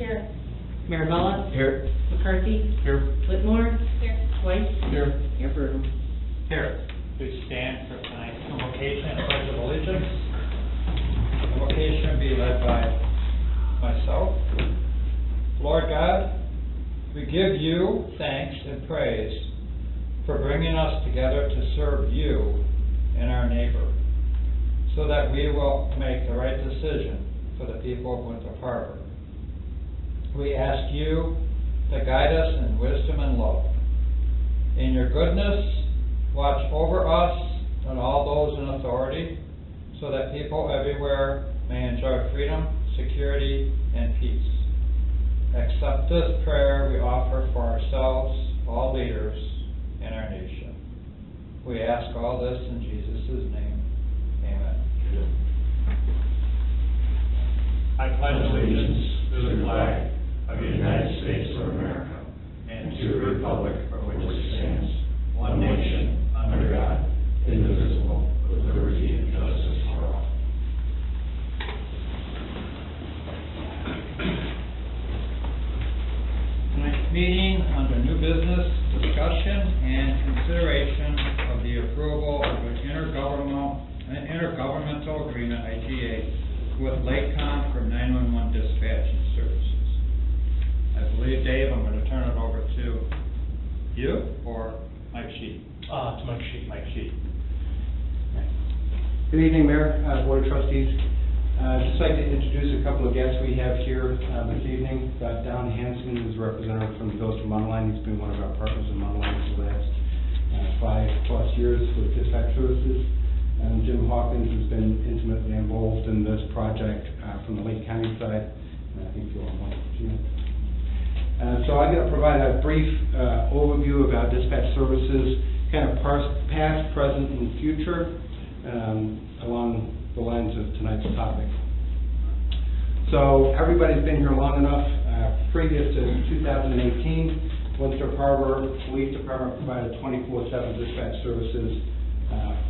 Here. Marabella. Here. McCarthy. Here. Whitmore. Here. White. Here. Hepburn. Here. Please stand for tonight's convocation and pledge of allegiance. The convocation be led by myself. Lord God, we give you thanks and praise for bringing us together to serve you and our neighbor, so that we will make the right decision for the people of Winthrop Harbor. We ask you to guide us in wisdom and love. In your goodness, watch over us and all those in authority, so that people everywhere may enjoy freedom, security, and peace. Accept this prayer we offer for ourselves, all leaders, and our nation. We ask all this in Jesus' name. Amen. I pledge allegiance to the flag of the United States of America and to the republic for which it stands, one nation, under God, indivisible, with liberty and justice for all. Tonight's meeting under new business, discussion and consideration of the approval of an intergovernmental agreement, IGA, with Lakecom for 911 dispatching services. I believe, Dave, I'm going to turn it over to you or Mike Sheet. To Mike Sheet. Mike Sheet. Good evening, Mayor, Board of Trustees. I'd just like to introduce a couple of guests we have here this evening. Don Hanson, who's a representative from the Village of Mundelein. He's been one of our partners in Mundelein for the last 5+ years with dispatch services. And Jim Hawkins has been intimately involved in this project from the Lake County side. And I think you all want to see it. So I'm going to provide a brief overview of our dispatch services, kind of past, present, and future, along the lines of tonight's topic. So everybody's been here long enough. Previous to 2018, Winthrop Harbor Police Department provided 24/7 dispatch services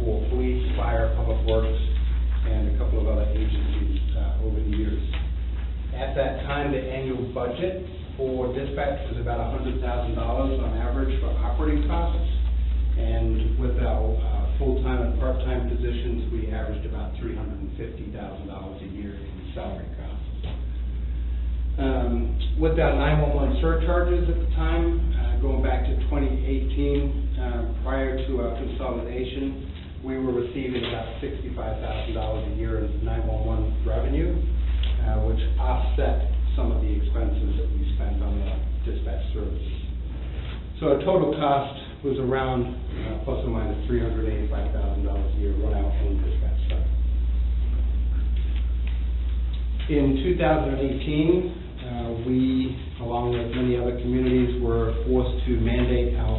for police, fire, public works, and a couple of other agencies over the years. At that time, the annual budget for dispatch was about $100,000 on average for operating costs, and with our full-time and part-time positions, we averaged about $350,000 a year in salary costs. With our 911 surcharges at the time, going back to 2018, prior to our consolidation, we were receiving about $65,000 a year in 911 revenue, which offset some of the expenses that we spent on the dispatch services. So our total cost was around plus or minus $385,000 a year run out on dispatch stuff. In 2018, we, along with many other communities, were forced to mandate our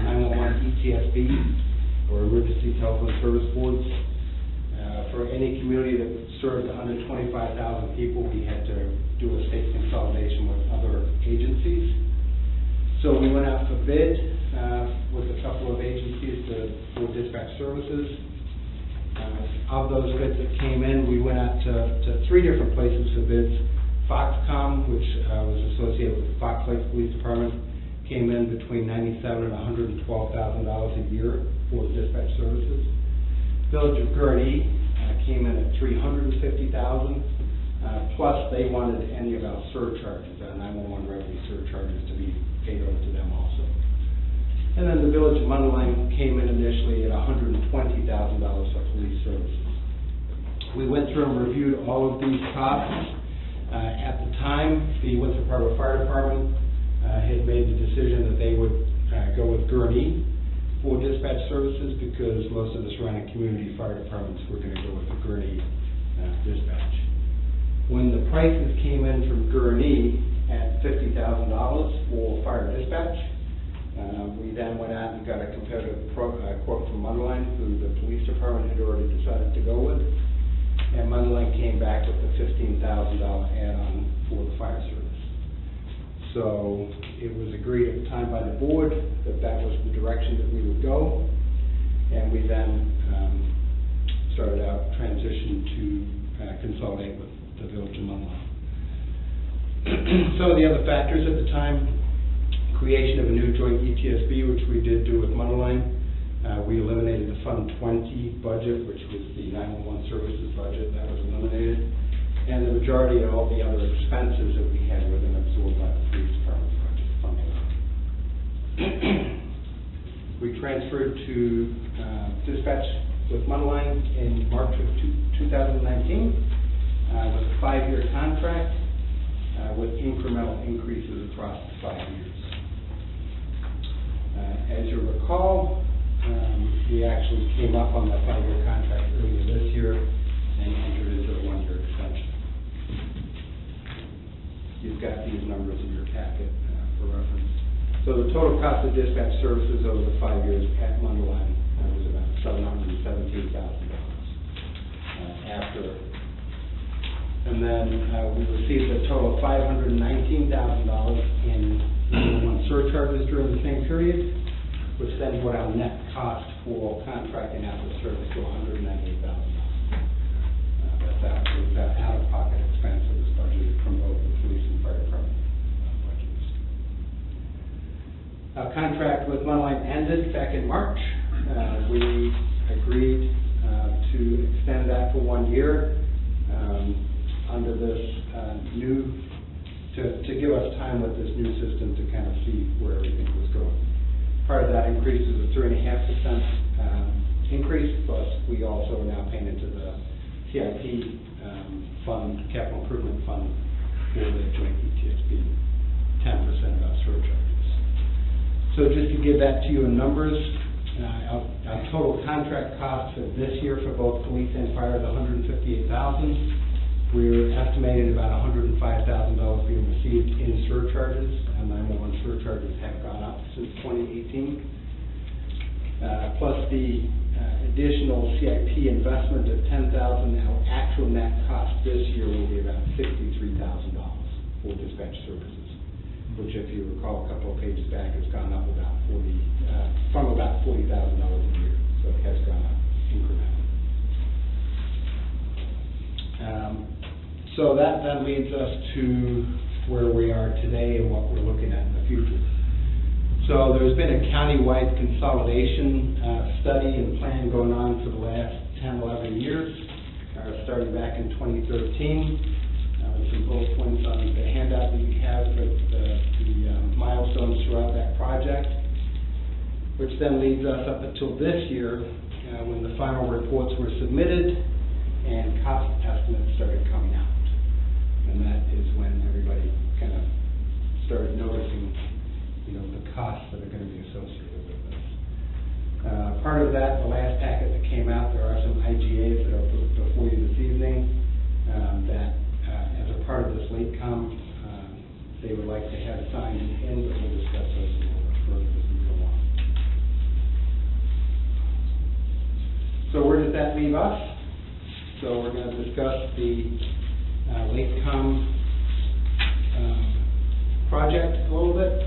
911 ETSB, or Emergency Telephone Service Boards. For any community that served under 25,000 people, we had to do a state consolidation with other agencies. So we went out for bid with a couple of agencies for dispatch services. Of those bids that came in, we went out to 3 different places for bids. Foxcom, which was associated with the Fox Lake Police Department, came in between $97,000 and $112,000 a year for dispatch services. Village of Gurnee came in at $350,000. Plus, they wanted any of our surcharges, our 911 revenue surcharges, to be paid over to them also. And then the Village of Mundelein came in initially at $120,000 for police services. We went through and reviewed all of these costs. At the time, the Winthrop Harbor Fire Department had made the decision that they would go with Gurnee for dispatch services, because most of the surrounding community fire departments were going to go with the Gurnee dispatch. When the prices came in from Gurnee at $50,000 for fire dispatch, we then went out and got a competitive quote from Mundelein, who the police department had already decided to go with, and Mundelein came back with a $15,000 add-on for the fire service. So it was agreed at the time by the board that that was the direction that we would go, and we then started our transition to consolidate with the Village of Mundelein. Some of the other factors at the time, creation of a new joint ETSB, which we did do with Mundelein. We eliminated the Fund 20 budget, which was the 911 services budget, that was eliminated. And the majority of all the other expenses that we had were then absorbed by the police department budget funding. We transferred to dispatch with Mundelein in March of 2019 with a 5-year contract with incremental increases across the 5 years. As you recall, we actually came up on that 5-year contract earlier this year and entered into a 1-year extension. You've got these numbers in your packet for reference. So the total cost of dispatch services over the 5 years at Mundelein was about $717,000 after. And then we received a total of $519,000 in 911 surcharges during the same period, which then brought our net cost for contracting out the service to $198,000. That's out-of-pocket expense that was budgeted from both the police and fire department budgets. Our contract with Mundelein ended back in March. We agreed to extend that for 1 year under this to give us time with this new system to kind of see where everything was going. Part of that increase is a 3.5% increase, plus we also are now paying into the CIP fund, capital improvement fund for the joint ETSB, 10% of our surcharges. So just to give that to you in numbers, our total contract cost for this year for both police and fire is $158,000. We're estimating about $105,000 being received in surcharges, and 911 surcharges have gone up since 2018. Plus the additional CIP investment of $10,000, our actual net cost this year will be about $63,000 for dispatch services, which, if you recall, a couple of pages back, has gone up about from about $40,000 a year, so it has gone up incrementally. So that then leads us to where we are today and what we're looking at in the future. So there's been a county-wide consolidation study and plan going on for the last 10, 11 years, starting back in 2013. There's some bullet points on the handout that you have with the milestones throughout that project, which then leads us up until this year when the final reports were submitted and cost estimates started coming out. And that is when everybody kind of started noticing, the costs that are going to be associated with this. Part of that, the last packet that came out, there are some IGAs that are before you this evening that, as a part of this LATECOM, they would like to have signed in, but we'll discuss those a little bit further as we go on. So where does that leave us? So we're going to discuss the LATECOM project a little bit.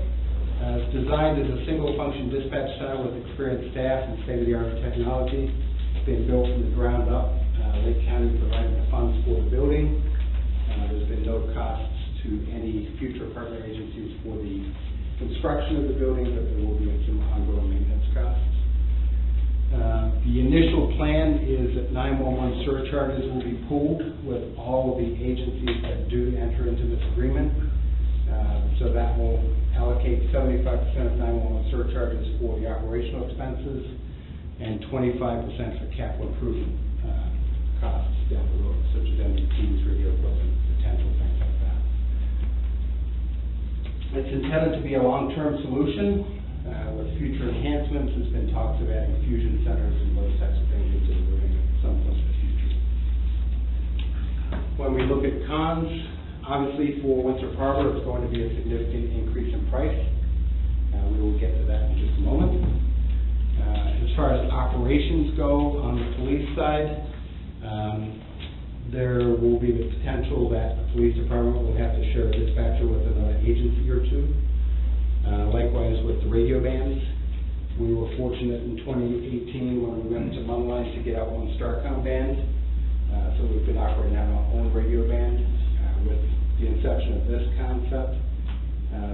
It's designed as a single-function dispatch center with experienced staff and state-of-the-art technology. It's been built from the ground up. Lake County provided the funds for the building. There's been no costs to any future partner agencies for the construction of the building, but there will be some ongoing maintenance costs. The initial plan is that 911 surcharges will be pooled with all of the agencies that do enter into this agreement. So that will allocate 75% of 911 surcharges for the operational expenses and 25% for capital improvement costs down the road, such as MVPs, radio equipment, potential things like that. It's intended to be a long-term solution. With future enhancements, there's been talks of adding fusion centers and those types of things into the building at some point in the future. When we look at cons, obviously for Winthrop Harbor, it's going to be a significant increase in price. We will get to that in just a moment. As far as operations go on the police side, there will be the potential that the police department will have to share a dispatcher with another agency or two. Likewise with the radio bands. We were fortunate in 2018 when we went to Mundelein to get out one Starcom band. So we've been operating out our own radio band with the inception of this concept.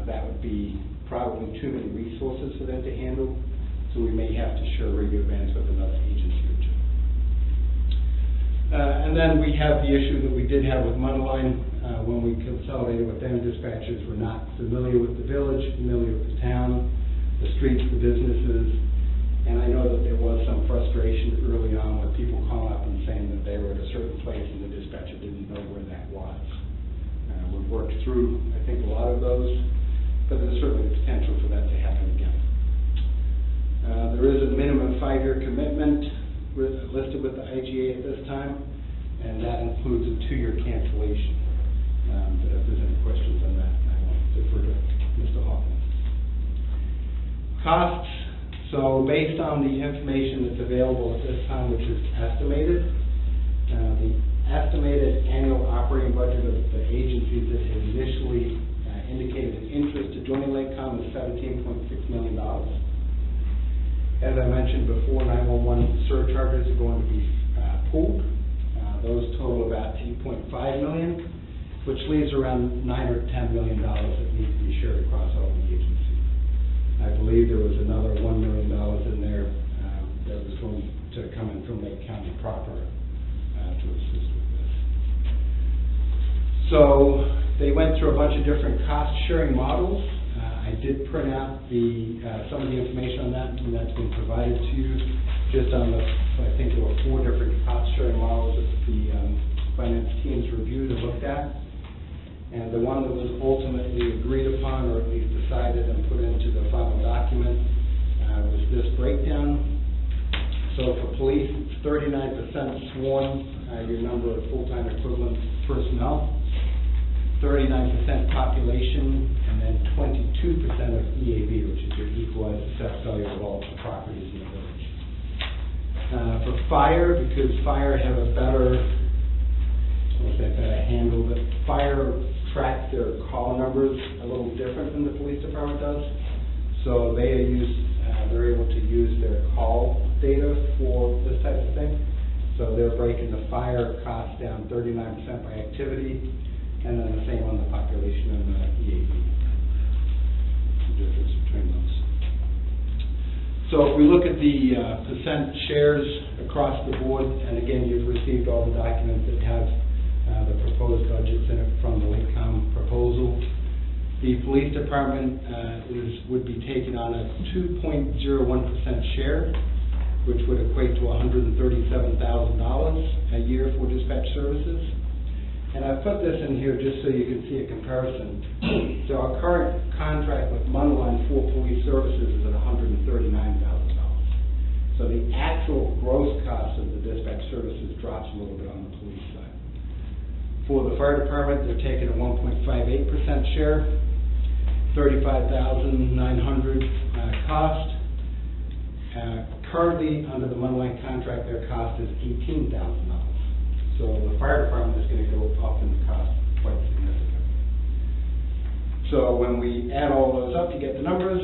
That would be probably too many resources for them to handle, so we may have to share radio bands with another agency or two. And then we have the issue that we did have with Mundelein. When we consolidated with them, dispatchers were not familiar with the village, familiar with the town, the streets, the businesses, and I know that there was some frustration early on with people calling up and saying that they were at a certain place and the dispatcher didn't know where that was. We've worked through, I think, a lot of those, but there's certainly the potential for that to happen again. There is a minimum 5-year commitment listed with the IGA at this time, and that includes a 2-year cancellation. But if there's any questions on that, I will defer to Mr. Hawkins. Costs. So based on the information that's available at this time, which is estimated, the estimated annual operating budget of the agencies that had initially indicated an interest to joining Lakecom is $17.6 million. As I mentioned before, 911 surcharges are going to be pooled. Those total about $8.5 million, which leaves around $9 or $10 million that needs to be shared across all the agencies. I believe there was another $1 million in there that was going to come in from Lake County proper to assist with this. So they went through a bunch of different cost-sharing models. I did print out some of the information on that, and that's been provided to you just on the, I think there were 4 different cost-sharing models that the finance teams reviewed and looked at. And the one that was ultimately agreed upon, or at least decided and put into the final document, was this breakdown. So for police, it's 39% sworn, your number of full-time equivalent personnel, 39% population, and then 22% of EAB, which is your equalized assessed value of all the properties in the village. For fire, because fire have a better handle, but fire tracks their call numbers a little different than the police department does. So they're able to use their call data for this type of thing. So they're breaking the fire cost down 39% by activity, and then the same on the population and the EAB. The difference between those. So if we look at the percent shares across the board, and again, you've received all the documents that have the proposed budgets in it from the Lakecom proposal. The police department would be taking on a 2.01% share, which would equate to $137,000 a year for dispatch services. And I've put this in here just so you can see a comparison. So our current contract with Mundelein for police services is at $139,000. So the actual gross cost of the dispatch services drops a little bit on the police side. For the fire department, they're taking a 1.58% share, $35,900 cost. Currently, under the Mundelein contract, their cost is $18,000. So the fire department is going to go up in cost quite significantly. So when we add all those up to get the numbers,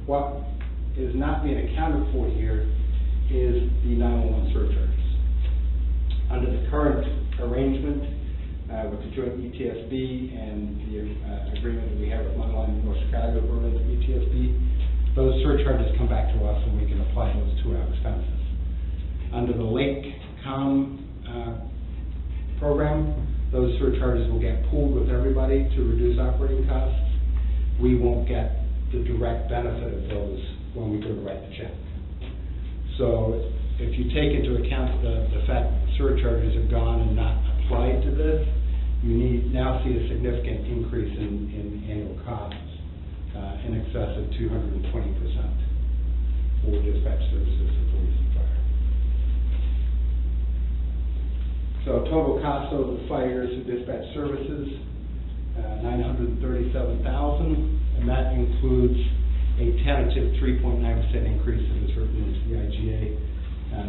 what is not being accounted for here is the 911 surcharges. Under the current arrangement with the joint ETSB and the agreement that we have with Mundelein and North Chicago for the ETSB, those surcharges come back to us and we can apply those to our expenses. Under the Lakecom program, those surcharges will get pooled with everybody to reduce operating costs. We won't get the direct benefit of those when we go to write the check. So if you take into account the fact that surcharges have gone and not applied to this, you now see a significant increase in annual costs in excess of 220% for dispatch services for police and fire. So total cost over the 5 years of dispatch services, $937,000, and that includes a tentative 3.9% increase that is written into the IGA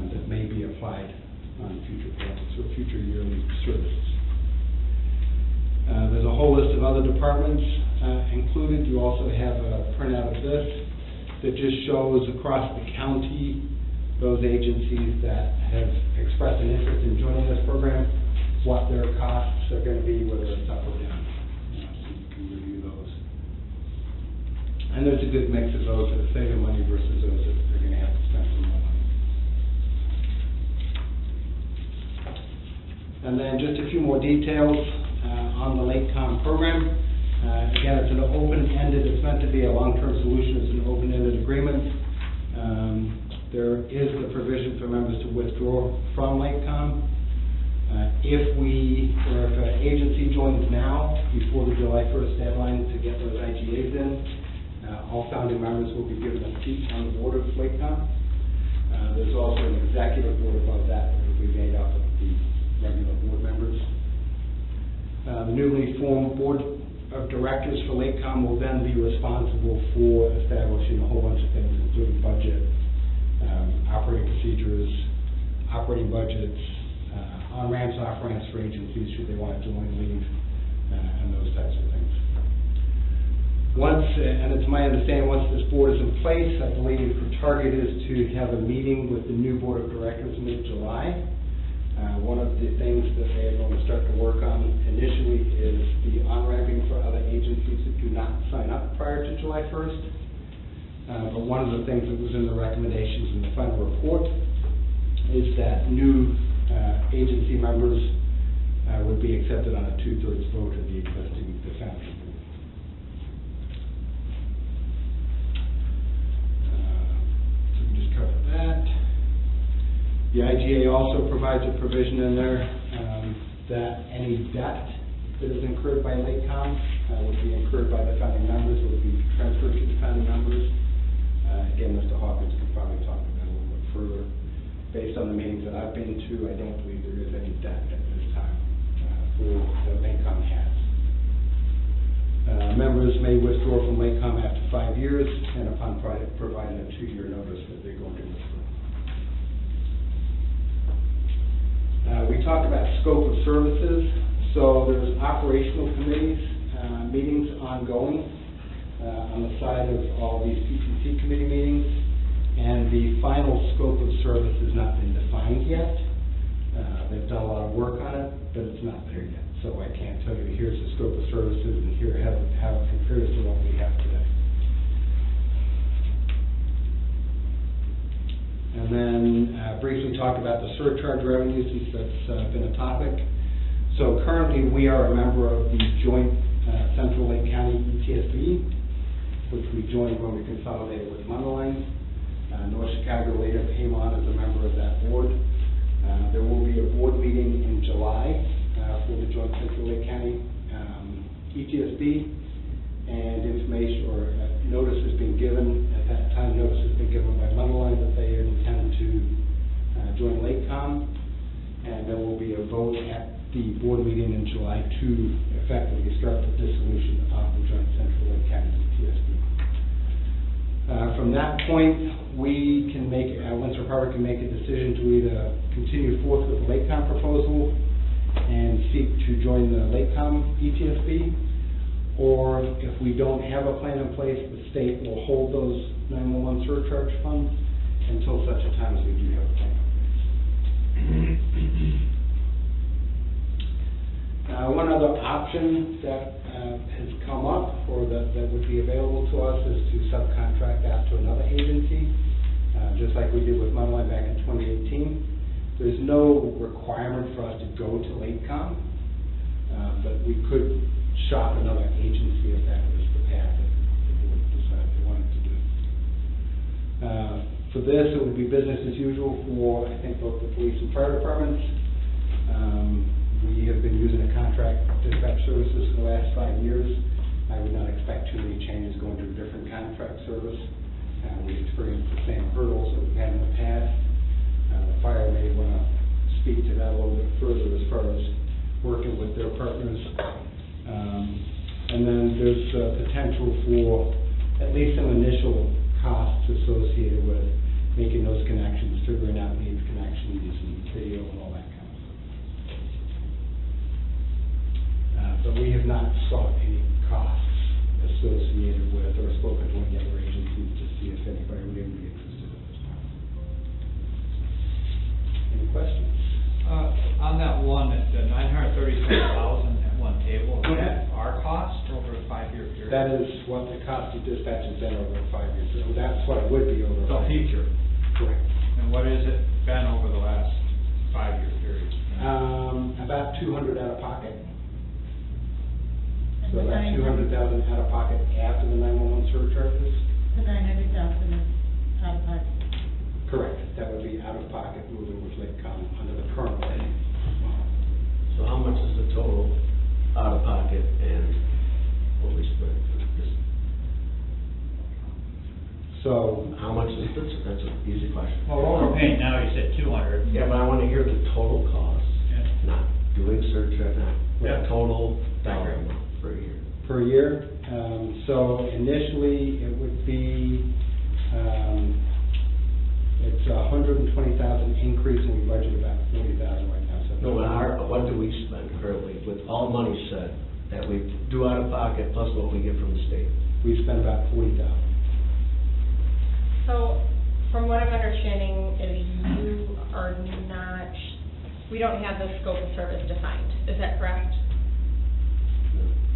that may be applied on future payments or future yearly services. There's a whole list of other departments included. You also have a printout of this that just shows across the county those agencies that have expressed an interest in joining this program, what their costs are going to be, whether it's up or down. And there's a good mix of those that are saving money versus those that are going to have to spend some more money. And then just a few more details on the LakeCom program. Again, it's an open-ended, it's meant to be a long-term solution, it's an open-ended agreement. There is the provision for members to withdraw from LakeCom. If an agency joins now, before the July 1st deadline to get those IGAs in, all founding members will be given a seat on the board of LakeCom. There's also an executive board above that will be made up of the regular board members. The newly formed board of directors for LakeCom will then be responsible for establishing a whole bunch of things, including budget, operating procedures, operating budgets, on-ramps, off-ramps for agencies should they want to join, leave, and those types of things. Once, and it's my understanding, once this board is in place, I believe the target is to have a meeting with the new board of directors mid-July. One of the things that they are going to start to work on initially is the on-ramping for other agencies that do not sign up prior to July 1st. But one of the things that was in the recommendations in the final report is that new agency members would be accepted on a 2/3 vote of the existing founding board. So we just covered that. The IGA also provides a provision in there that any debt that is incurred by LakeCom would be incurred by the founding members, would be transferred to the founding members. Again, Mr. Hawkins could probably talk about it a little bit further. Based on the meetings that I've been to, I don't believe there is any debt at this time that LakeCom has. Members may withdraw from LakeCom after 5 years and upon providing a 2-year notice that they're going to withdraw. We talked about scope of services. So there's operational committees, meetings ongoing on the side of all these PTC committee meetings. And the final scope of service has not been defined yet. They've done a lot of work on it, but it's not there yet. So I can't tell you, here's the scope of services and here how it compares to what we have today. And then briefly talk about the surcharge revenues, since that's been a topic. So currently we are a member of the joint Central Lake County ETSB, which we joined when we consolidated with Mundelein. North Chicago later came on as a member of that board. There will be a board meeting in July for the joint Central Lake County ETSB, and information or notice has been given. At that time, notice has been given by Mundelein that they intend to join LakeCom, and there will be a vote at the board meeting in July to effectively start the dissolution of the joint Central Lake County ETSB. From that point, we can make, Winthrop Harbor can make a decision to either continue forth with the LakeCom proposal and seek to join the LakeCom ETSB, or if we don't have a plan in place, the state will hold those 911 surcharge funds until such a time as we do have a plan in place. One other option that has come up, or that would be available to us, is to subcontract out to another agency, just like we did with Mundelein back in 2018. There's no requirement for us to go to LakeCom, but we could shop another agency if that was the path that the board decided they wanted to do. For this, it would be business as usual for, I think, both the police and fire departments. We have been using a contract dispatch services for the last 5 years. I would not expect too many changes going to a different contract service. We've experienced the same hurdles that we've had in the past. The fire may want to speak to that a little bit further as far as working with their partners. And then there's potential for at least some initial costs associated with making those connections, figuring out needs connections and video and all that kind of stuff. But we have not sought any costs associated with or spoken to any other agencies to see if anybody would even be interested in this. Any questions? On that one, the $937,000 at one table, is that our cost over a 5-year period? That is what the cost of dispatch has been over a 5-year period. That's what it would be over a The 5-year. future. Correct. And what has it been over the last 5-year period? About 200 out of pocket. And So the about 900 200,000 out of pocket after the 911 surcharges. The 900,000 is out of pocket. Correct. That would be out of pocket moving with Lakecom under the current plan. So how much is the total out of pocket and what we spent for this? So, How much is this? That's an easy question. Well, what we're paying now, you said 200. Yeah, but I want to hear the total cost, Yeah. not doing surcharge, not Yeah. the total dollar amount per year. per year, so initially, it would be, it's a 120,000 increase, and we budget about 40,000 right now, so. No, but what do we spend currently with all money set that we do out of pocket plus what we get from the state? We spend about 40,000. So, from what I'm understanding, is you are not, we don't have the scope of service defined, is that correct?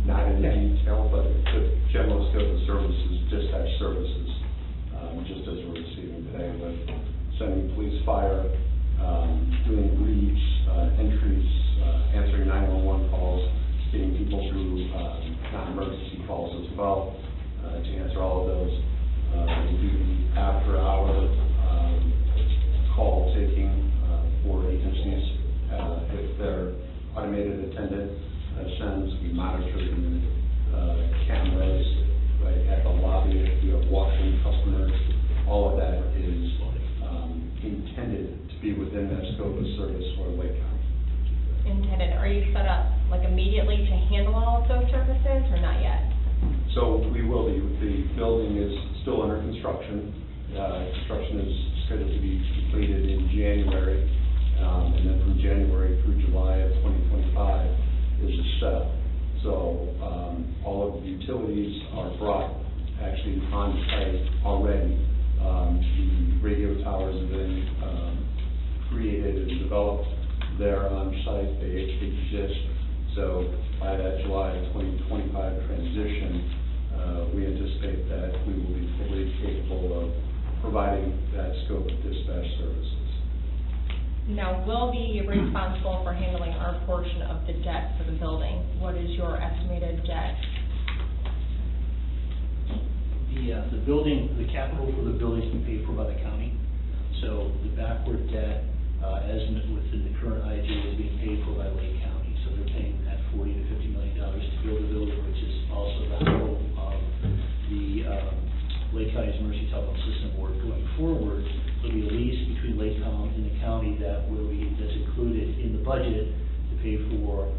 Not in Yeah. detail, but the general scope of services, dispatch services, just as we're receiving today with sending police, fire, doing reads, entries, answering 911 calls, getting people through non-emergency calls as well, to answer all of those. We do the after-hour call taking for agencies. If they're automated attendant sends, we monitor the cameras right at the lobby. If we have walk-in customers, all of that is intended to be within that scope of service for Lake County. Intended, are you set up like immediately to handle all of those services or not yet? So we will be. The building is still under construction. Construction is scheduled to be completed in January, and then from January through July of 2025 is a setup. So all of the utilities are brought actually on site already. The radio towers have been created and developed. They're on site. They exist. So by that July 2025 transition, we anticipate that we will be fully capable of providing that scope of dispatch services. Now, we'll be responsible for handling our portion of the debt for the building. What is your estimated debt? The building, the capital for the building is paid for by the county. So the backward debt, as within the current IG, is being paid for by Lake County. So they're paying that $40 to $50 million to build the building, which is also the whole of the Lake County's emergency telephone system work. Going forward, there'll be a lease between Lake County and the county that's included in the budget to pay for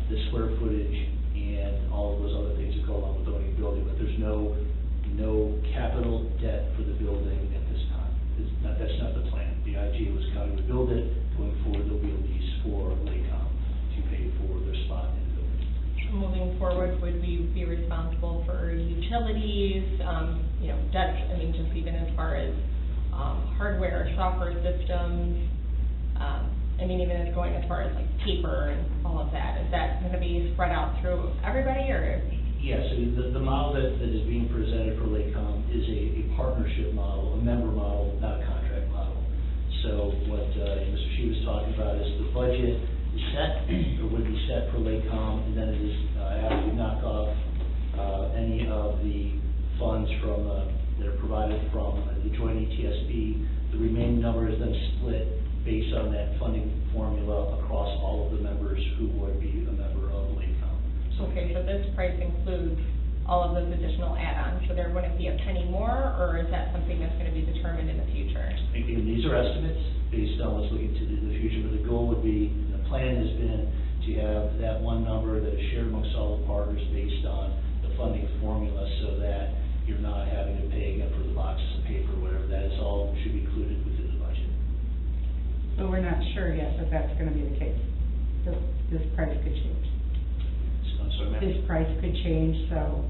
the square footage and all of those other things that go along with owning a building, but there's no capital debt for the building at this time. That's not the plan. The IG was county would build it. Going forward, there'll be a lease for Lakecom to pay for their spot in the building. Moving forward, would we be responsible for utilities, debt, just even as far as hardware, software systems, even as going as far as like paper and all of that? Is that going to be spread out through everybody, or? Yes, the model that is being presented for Lakecom is a partnership model, a member model, not a contract model. So what Mr. Shi was talking about is the budget is set, or would be set for Lakecom, and then it is, after we knock off any of the funds from, that are provided from the joint ETSB, the remaining number is then split based on that funding formula across all of the members who would be a member of Lakecom. Okay, so this price includes all of those additional add-ons, so there wouldn't be a penny more, or is that something that's going to be determined in the future? Again, these are estimates based on what's looking to the future, but the goal would be, and the plan has been to have that one number that is shared amongst all the partners based on the funding formula, so that you're not having to pay again for the boxes of paper, whatever that is, all should be included within the budget. But we're not sure yet that that's going to be the case. This price could change. So, I'm sorry, ma'am. This price could change, so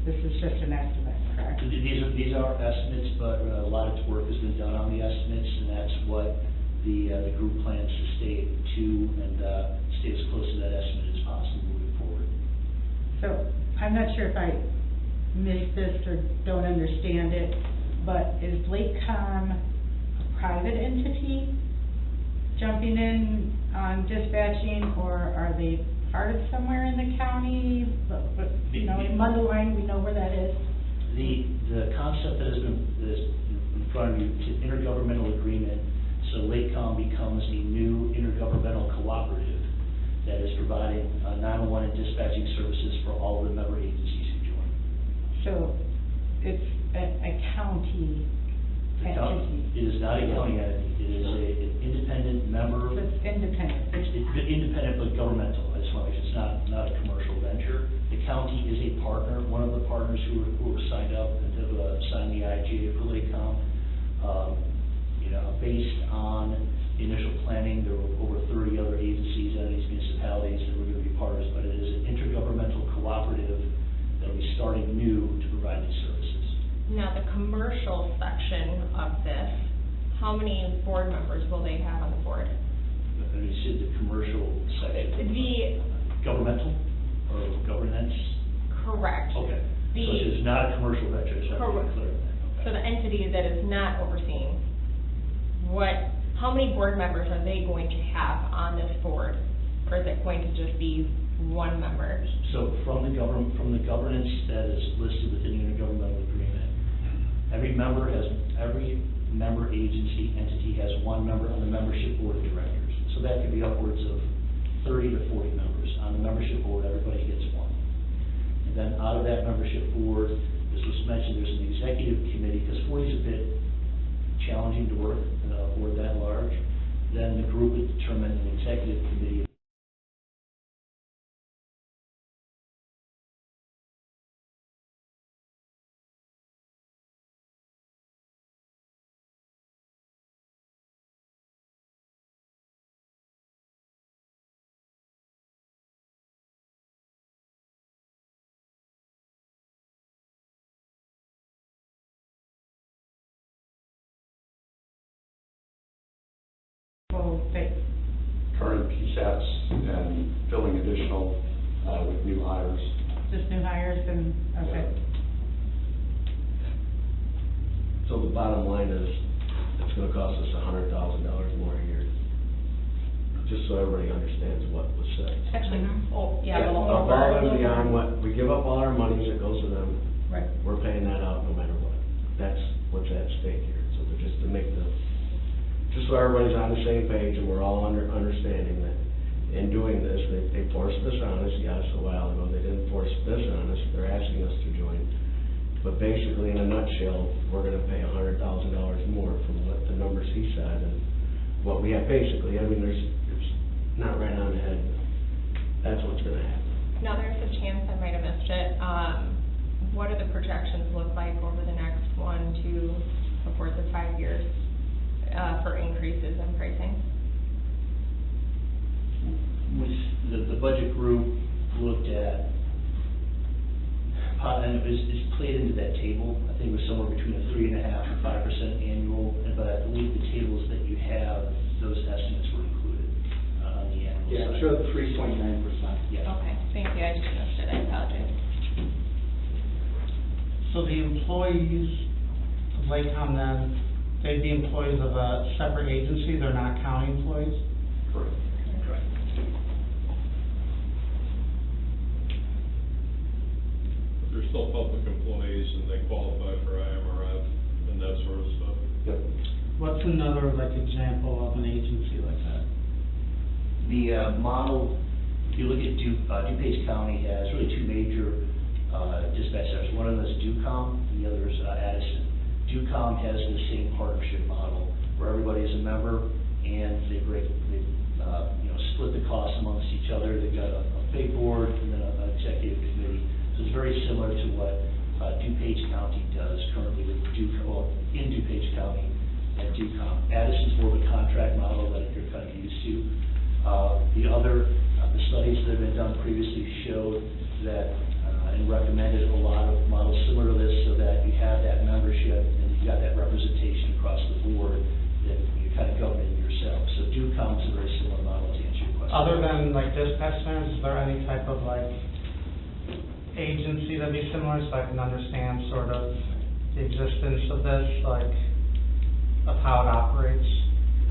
this is just an estimate, correct? These are estimates, but a lot of work has been done on the estimates, and that's what the group plans to stay to and stay as close to that estimate as possible moving forward. So I'm not sure if I missed this or don't understand it, but is Lakecom a private entity jumping in on dispatching, or are they part of somewhere in the county? But, you know, in Mundelein, we know where that is. The concept that is in front of you, it's an intergovernmental agreement, so Lakecom becomes a new intergovernmental cooperative that is providing 911 and dispatching services for all of the member agencies who join. So it's a county entity. It is not a county entity, it is an independent member. So it's independent. It's independent but governmental, I just want to make sure it's not a commercial venture. The county is a partner, one of the partners who were signed up and have signed the IGA for Lakecom. You know, based on the initial planning, there were over 30 other agencies, entities, municipalities that were going to be partners, but it is an intergovernmental cooperative that will be starting new to provide these services. Now, the commercial section of this, how many board members will they have on the board? And you said the commercial section. Governmental or governance? Correct. Okay. So it is not a commercial venture, just want to be clear on that. Okay. So the entity that is not overseeing, how many board members are they going to have on this board? Or is it going to just be one member? So from the governance that is listed within the intergovernmental agreement, every member agency entity has one member on the membership board of directors. So that could be upwards of 30 to 40 members. On the membership board, everybody gets one. And then out of that membership board, as was mentioned, there's an executive committee, because 40 is a bit challenging to work in a board that large. Then the group would determine an executive committee. Current PSATs and filling additional with new hires. Just new hires and, okay. So the bottom line is, it's gonna cost us $100,000 more a year. Just so everybody understands what was said. Actually, Above and beyond what, we give up all our monies, it goes to them. Right. We're paying that out no matter what. That's what's at stake here. So just to make just so everybody's on the same page and we're all understanding that in doing this, they forced this on us, yes, a while ago. They didn't force this on us, they're asking us to join. But basically, in a nutshell, we're gonna pay $100,000 more from what the numbers he said and what we have basically. I mean, it's not right on the head, but that's what's gonna happen. now there's a chance I might have missed it. What do the projections look like over the next 1 to 4 to 5 years for increases in pricing? The budget group looked at, and it's played into that table. I think it was somewhere between a 3.5% and 5% annual, but I believe the tables that you have, those estimates were included on the annual Yeah, side. I'm sure the 3.9%. Yeah. Okay, thank you, I just missed it, I apologize. So the employees of Lakecom then, they'd be employees of a separate agency, they're not county employees? Correct. They're still public employees and they qualify for IMRF and that sort of stuff. Yep. What's another, like, example of an agency like that? The model, if you look at DuPage County has really two major dispatch centers. One of them is DuCom, and the other is Addison. DuCom has the same partnership model where everybody is a member and they split the costs amongst each other. They've got a big board and then an executive committee. So it's very similar to what DuPage County does currently with in DuPage County at DuCom. Addison's more of a contract model that you're kind of used to. The studies that have been done previously showed that and recommended a lot of models similar to this so that you have that membership and you've got that representation across the board that you're kind of governing yourself. So DuCom is a very similar model to answer your question. Other than like dispatch centers, is there any type of like agency that'd be similar, so I can understand sort of the existence of this, like, of how it operates?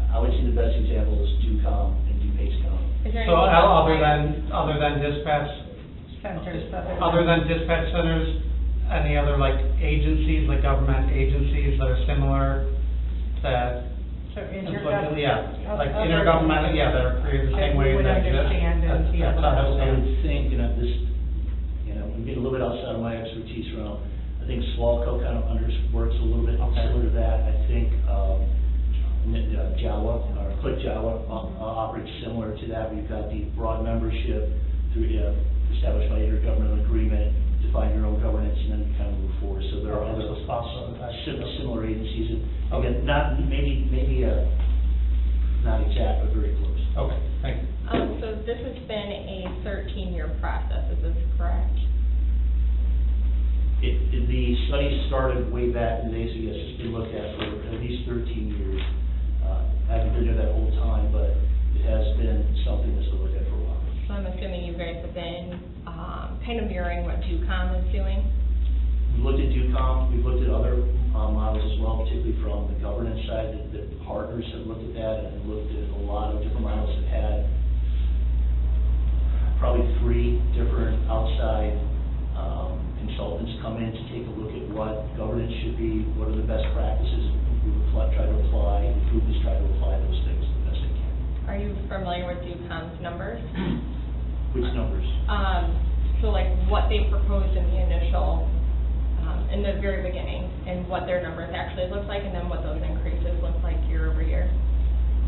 I would say the best example is DUCOM and DuPage County. Is there So anything other than dispatch, Centers, other than dispatch centers, any other like agencies, like government agencies that are similar that? So Yeah, like intergovernmental, yeah, that are created the same way That you would that exist. understand and be That's able to how I I would think, this, I'm getting a little bit outside of my expertise realm. I think Swalco kind of works a little bit Okay. similar to that. I think, Jawa, or Click Jawa, operates similar to that. We've got the broad membership through, established by intergovernmental agreement, define your own governance, and then kind of move forward. So there are other similar agencies, and again, not, maybe, not exact, but very close. Okay, thank you. So this has been a 13-year process, is this correct? The study started way back in the day, so yes, it's been looked at for at least 13 years. I haven't been there that whole time, but it has been something that's been looked at for a while. So I'm assuming you guys have been kind of mirroring what DUCOM is doing? We looked at DUCOM, we've looked at other models as well, particularly from the governance side, that the partners have looked at that and looked at a lot of different models that had probably 3 different outside consultants come in to take a look at what governance should be, what are the best practices we would try to apply, the group is trying to apply those things the best they can. Are you familiar with DUCOM's numbers? Which numbers? So like what they proposed in the initial, in the very beginning, and what their numbers actually look like, and then what those increases look like year over year?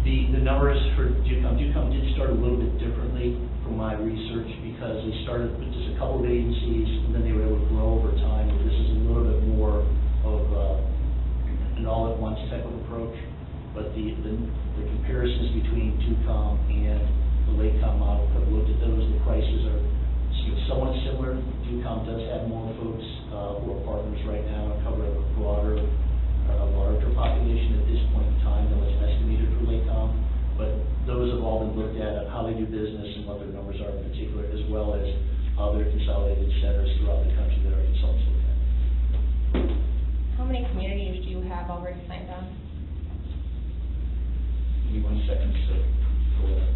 The numbers for DUCOM did start a little bit differently from my research, because they started with just a couple of agencies, and then they were able to grow over time. This is a little bit more of an all-at-once type of approach, but the comparisons between DUCOM and the Lakecom model, I've looked at those, the prices are somewhat similar. DUCOM does have more folks who are partners right now and cover a broader, larger population at this point in time than what's estimated for Lakecom, but those have all been looked at on how they do business and what their numbers are in particular, as well as other consolidated centers throughout the country that our consultants look at. How many communities do you have already signed on? Give me 1 second to pull that.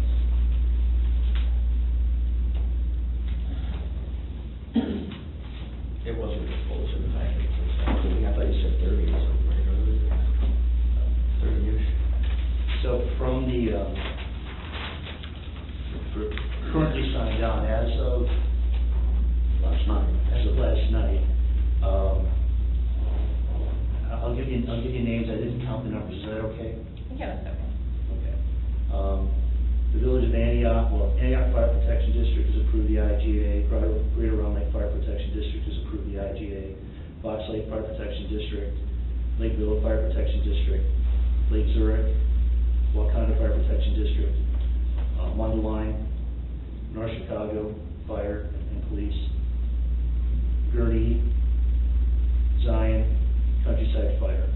It wasn't disclosed in the package. I thought you said 30 or something, right? 30-ish. So from the, currently signed on as of Last night. I'll give you names. I didn't count the numbers. Is that okay? Yeah, that's okay. Okay. The Village of Antioch, Antioch Fire Protection District has approved the IGA. Greater Round Lake Fire Protection District has approved the IGA. Fox Lake Fire Protection District, Lakeville Fire Protection District, Lake Zurich, Wakanda Fire Protection District, Mundelein, North Chicago Fire and Police, Gurnee, Zion, Countryside Fire.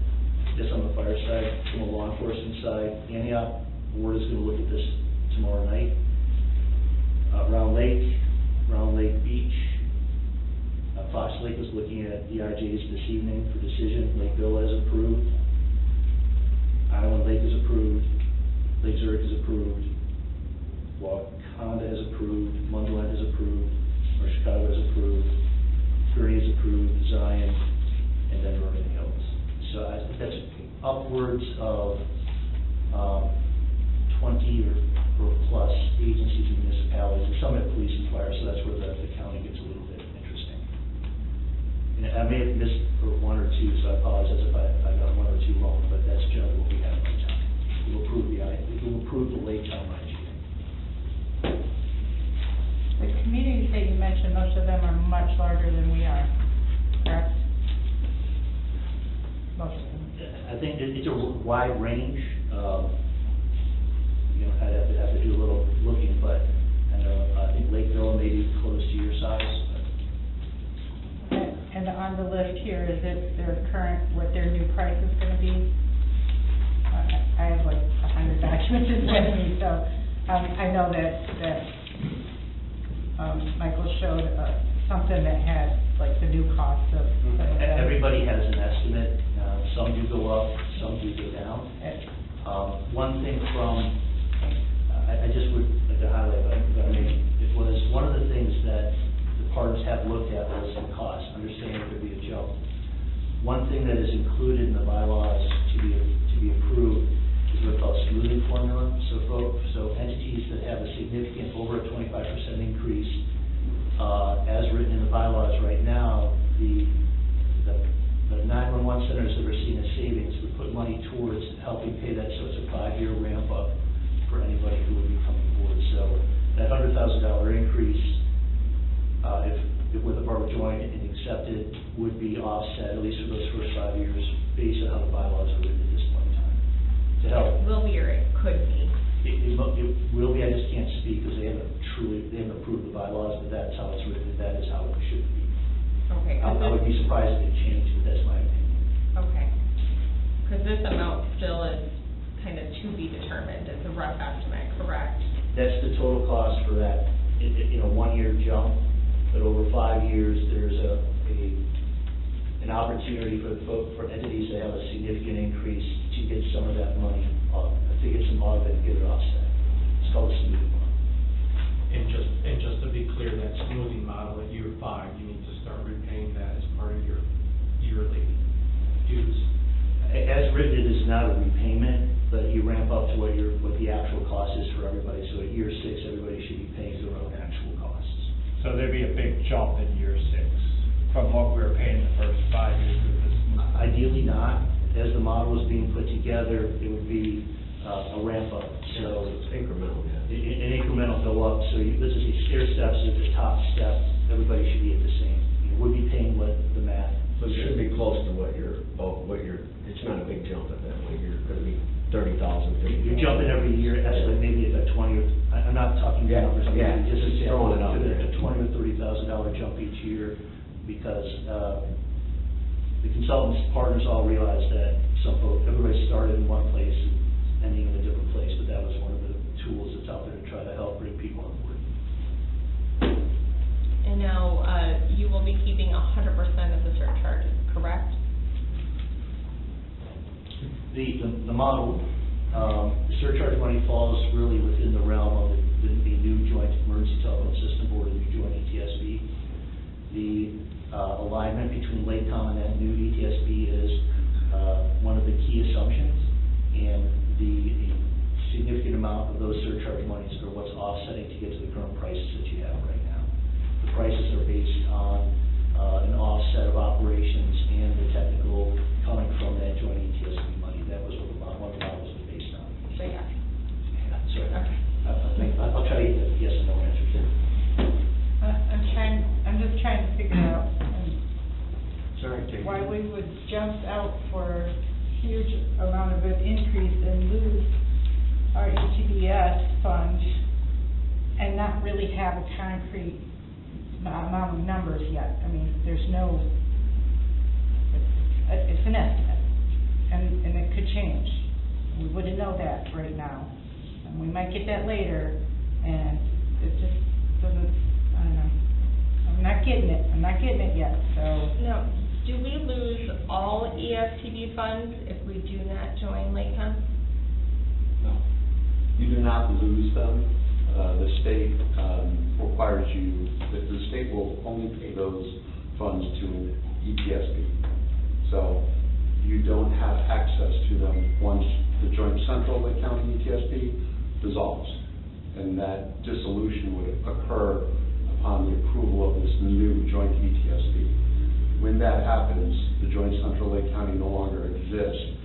This on the fire side. From a law enforcement side, Antioch Board is going to look at this tomorrow night. Round Lake Beach, Fox Lake is looking at the IJs this evening for decision. Lakeville has approved. Island Lake is approved. Lake Zurich is approved. Wakanda has approved. Mundelein has approved. North Chicago has approved. Gurnee has approved. Zion, and then Vernon Hills. So I think that's upwards of 20 or plus agencies and municipalities, and some have police and fire, so that's where the county gets a little bit interesting. And I may have missed one or two, so I apologize if I got one or two wrong, but that's generally what we have right now. We'll approve the Laketown IGA. The communities that you mentioned, most of them are much larger than we are, correct? Most of them. I think it's a wide range. I'd have to do a little looking, but I think Lakeville may be close to your size. And on the list here, is it their current, what their new price is gonna be? I have like 100 documents in front of me, so, I know that Michael showed something that had, like, the new cost of some of them. Everybody has an estimate. Some do go up, some do go down. One thing from, I just would like to highlight, but I mean, it was one of the things that the partners have looked at was the cost, understanding there could be a jump. One thing that is included in the bylaws to be approved is what's called smoothing formula. So entities that have a significant, over a 25% increase, as written in the bylaws right now, the 911 centers that are seeing a savings would put money towards helping pay that, so it's a 5-year ramp up for anybody who would be coming forward. So that $100,000 increase, if with a borough joined and accepted, would be offset, at least for those first 5 years, based on how the bylaws are written at this point in time, to help. It will be or it could be. It will be, I just can't speak because they haven't approved the bylaws, but that's how it's written, and that is how it should be. Okay. I would be surprised if it changed, but that's my opinion. Okay. Because this amount still is kind of to be determined. It's a rough estimate, correct? That's the total cost for that, 1-year jump, but over 5 years, there's an opportunity for entities that have a significant increase to get some of that money, to get some of it and get it offset. It's called a smoothing model. And just to be clear, that smoothing model at year 5, you need to start repaying that as part of your yearly dues. As written, it is not a repayment, but you ramp up to what the actual cost is for everybody. So at year 6, everybody should be paying their own actual costs. So there'd be a big jump in year 6 from what we were paying the first 5 years of this. Ideally not. As the model is being put together, it would be a ramp up. So It's incremental, yeah. an incremental go up. So this is a stair steps at the top step. Everybody should be at the same. We'll be paying what the math. So it should be close to what you're, it's not a big jump at that point, you're gonna be 30,000, 50,000. You're jumping every year, actually maybe at a 20 or, I'm not talking Yeah, numbers, I'm yeah, just just throwing it out there. a $20,000 or $30,000 jump each year, because the consultants, partners all realize that everybody started in one place and ending in a different place, but that was one of the tools that's out there to try to help bring people on board. And now, you will be keeping 100% of the surcharges, correct? The model, the surcharge money falls really within the realm of the new Joint Emergency Telephone System Board and the Joint ETSB. The alignment between Lakecom and that new ETSB is one of the key assumptions, and the significant amount of those surcharge monies are what's offsetting to get to the current prices that you have right now. The prices are based on an offset of operations and the technical coming from that Joint ETSB money. That was what one of the models was based on. So, yeah. Sorry. Okay. I'll try to get a yes and no answer to it. I'm just trying to figure out Sorry, take why we would jump out for a huge amount of an increase and lose our ETBS fund and not really have a concrete amount of numbers yet. I mean, there's no, it's an estimate, and it could change. We wouldn't know that right now, and we might get that later, and it just doesn't, I don't know. I'm not getting it yet, so. Now, do we lose all ESTB funds if we do not join Lakecom? No. You do not lose them. The state requires you, the state will only pay those funds to ETSB. So you don't have access to them once the Joint Central Lake County ETSB dissolves. And that dissolution would occur upon the approval of this new Joint ETSB. When that happens, the Joint Central Lake County no longer exists.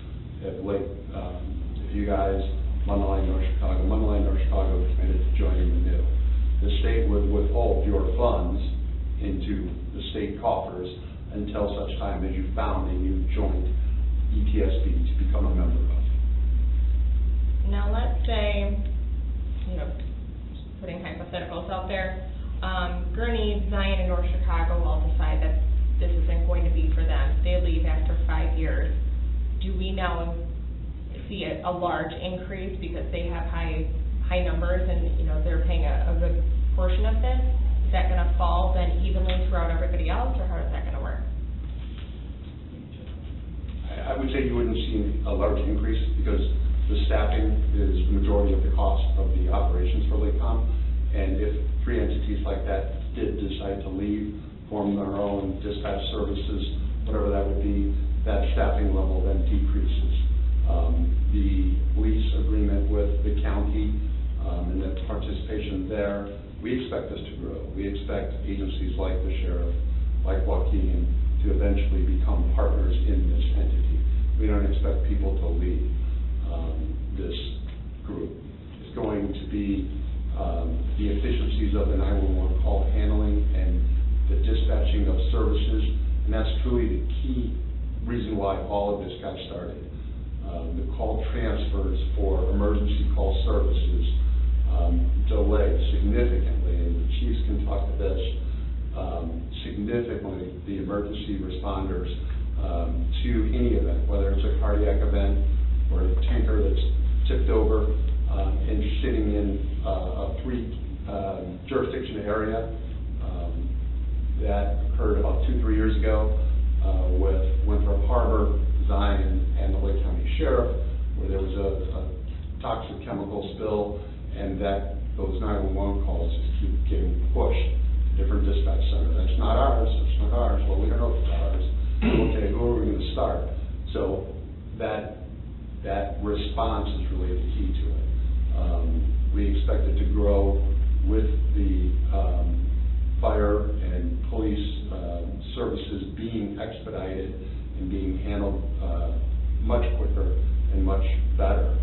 If you guys, Mundaline, North Chicago committed to joining the new, the state would withhold your funds into the state coffers until such time as you found a new joint ETSB to become a member of. Now, let's say, just putting hypotheticals out there, Gurney, Zion, and North Chicago all decide that this isn't going to be for them. They leave after 5 years. Do we now see a large increase because they have high numbers and, they're paying a good portion of this? that gonna fall then evenly throughout everybody else, or how is that gonna work? I would say you wouldn't see a large increase because the staffing is the majority of the cost of the operations for Lake Com. And if three entities like that did decide to leave, form their own dispatch services, whatever that would be, that staffing level then decreases. The lease agreement with the county and the participation there, we expect this to grow. We expect agencies like the sheriff, like Waukegan, to eventually become partners in this entity. We don't expect people to leave this group. It's going to be the efficiencies of the 911 call handling and the dispatching of services, and that's truly the key reason why all of this got started. The call transfers for emergency call services delayed significantly, and the chiefs can talk to this, significantly the emergency responders to any event, whether it's a cardiac event or a tanker that's tipped over and sitting in a three jurisdiction area. That occurred about 2-3 years ago with Winthrop Harbor, Zion, and the Lake County Sheriff, where there was a toxic chemical spill, and that those 911 calls just keep getting pushed to different dispatch centers. That's not ours, that's not ours. Well, we don't know if it's ours. Okay, who are we going to start? So that response is really the key to it. We expect it to grow with the fire and police services being expedited and being handled much quicker and much better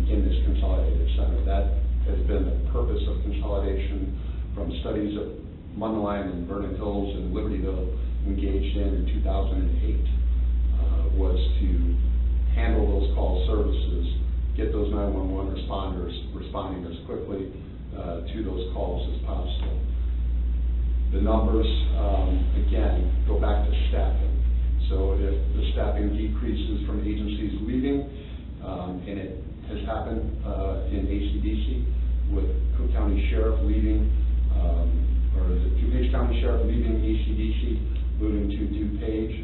in this consolidated center. That has been the purpose of consolidation from studies of Mundelein and Vernon Hills and Libertyville engaged in 2008, was to handle those call services, get those 911 responders responding as quickly to those calls as possible. The numbers, again, go back to staffing. So if the staffing decreases from agencies leaving, and it has happened in ACDC with Cook County Sheriff leaving, or the DuPage County Sheriff leaving ACDC, moving to DuPage,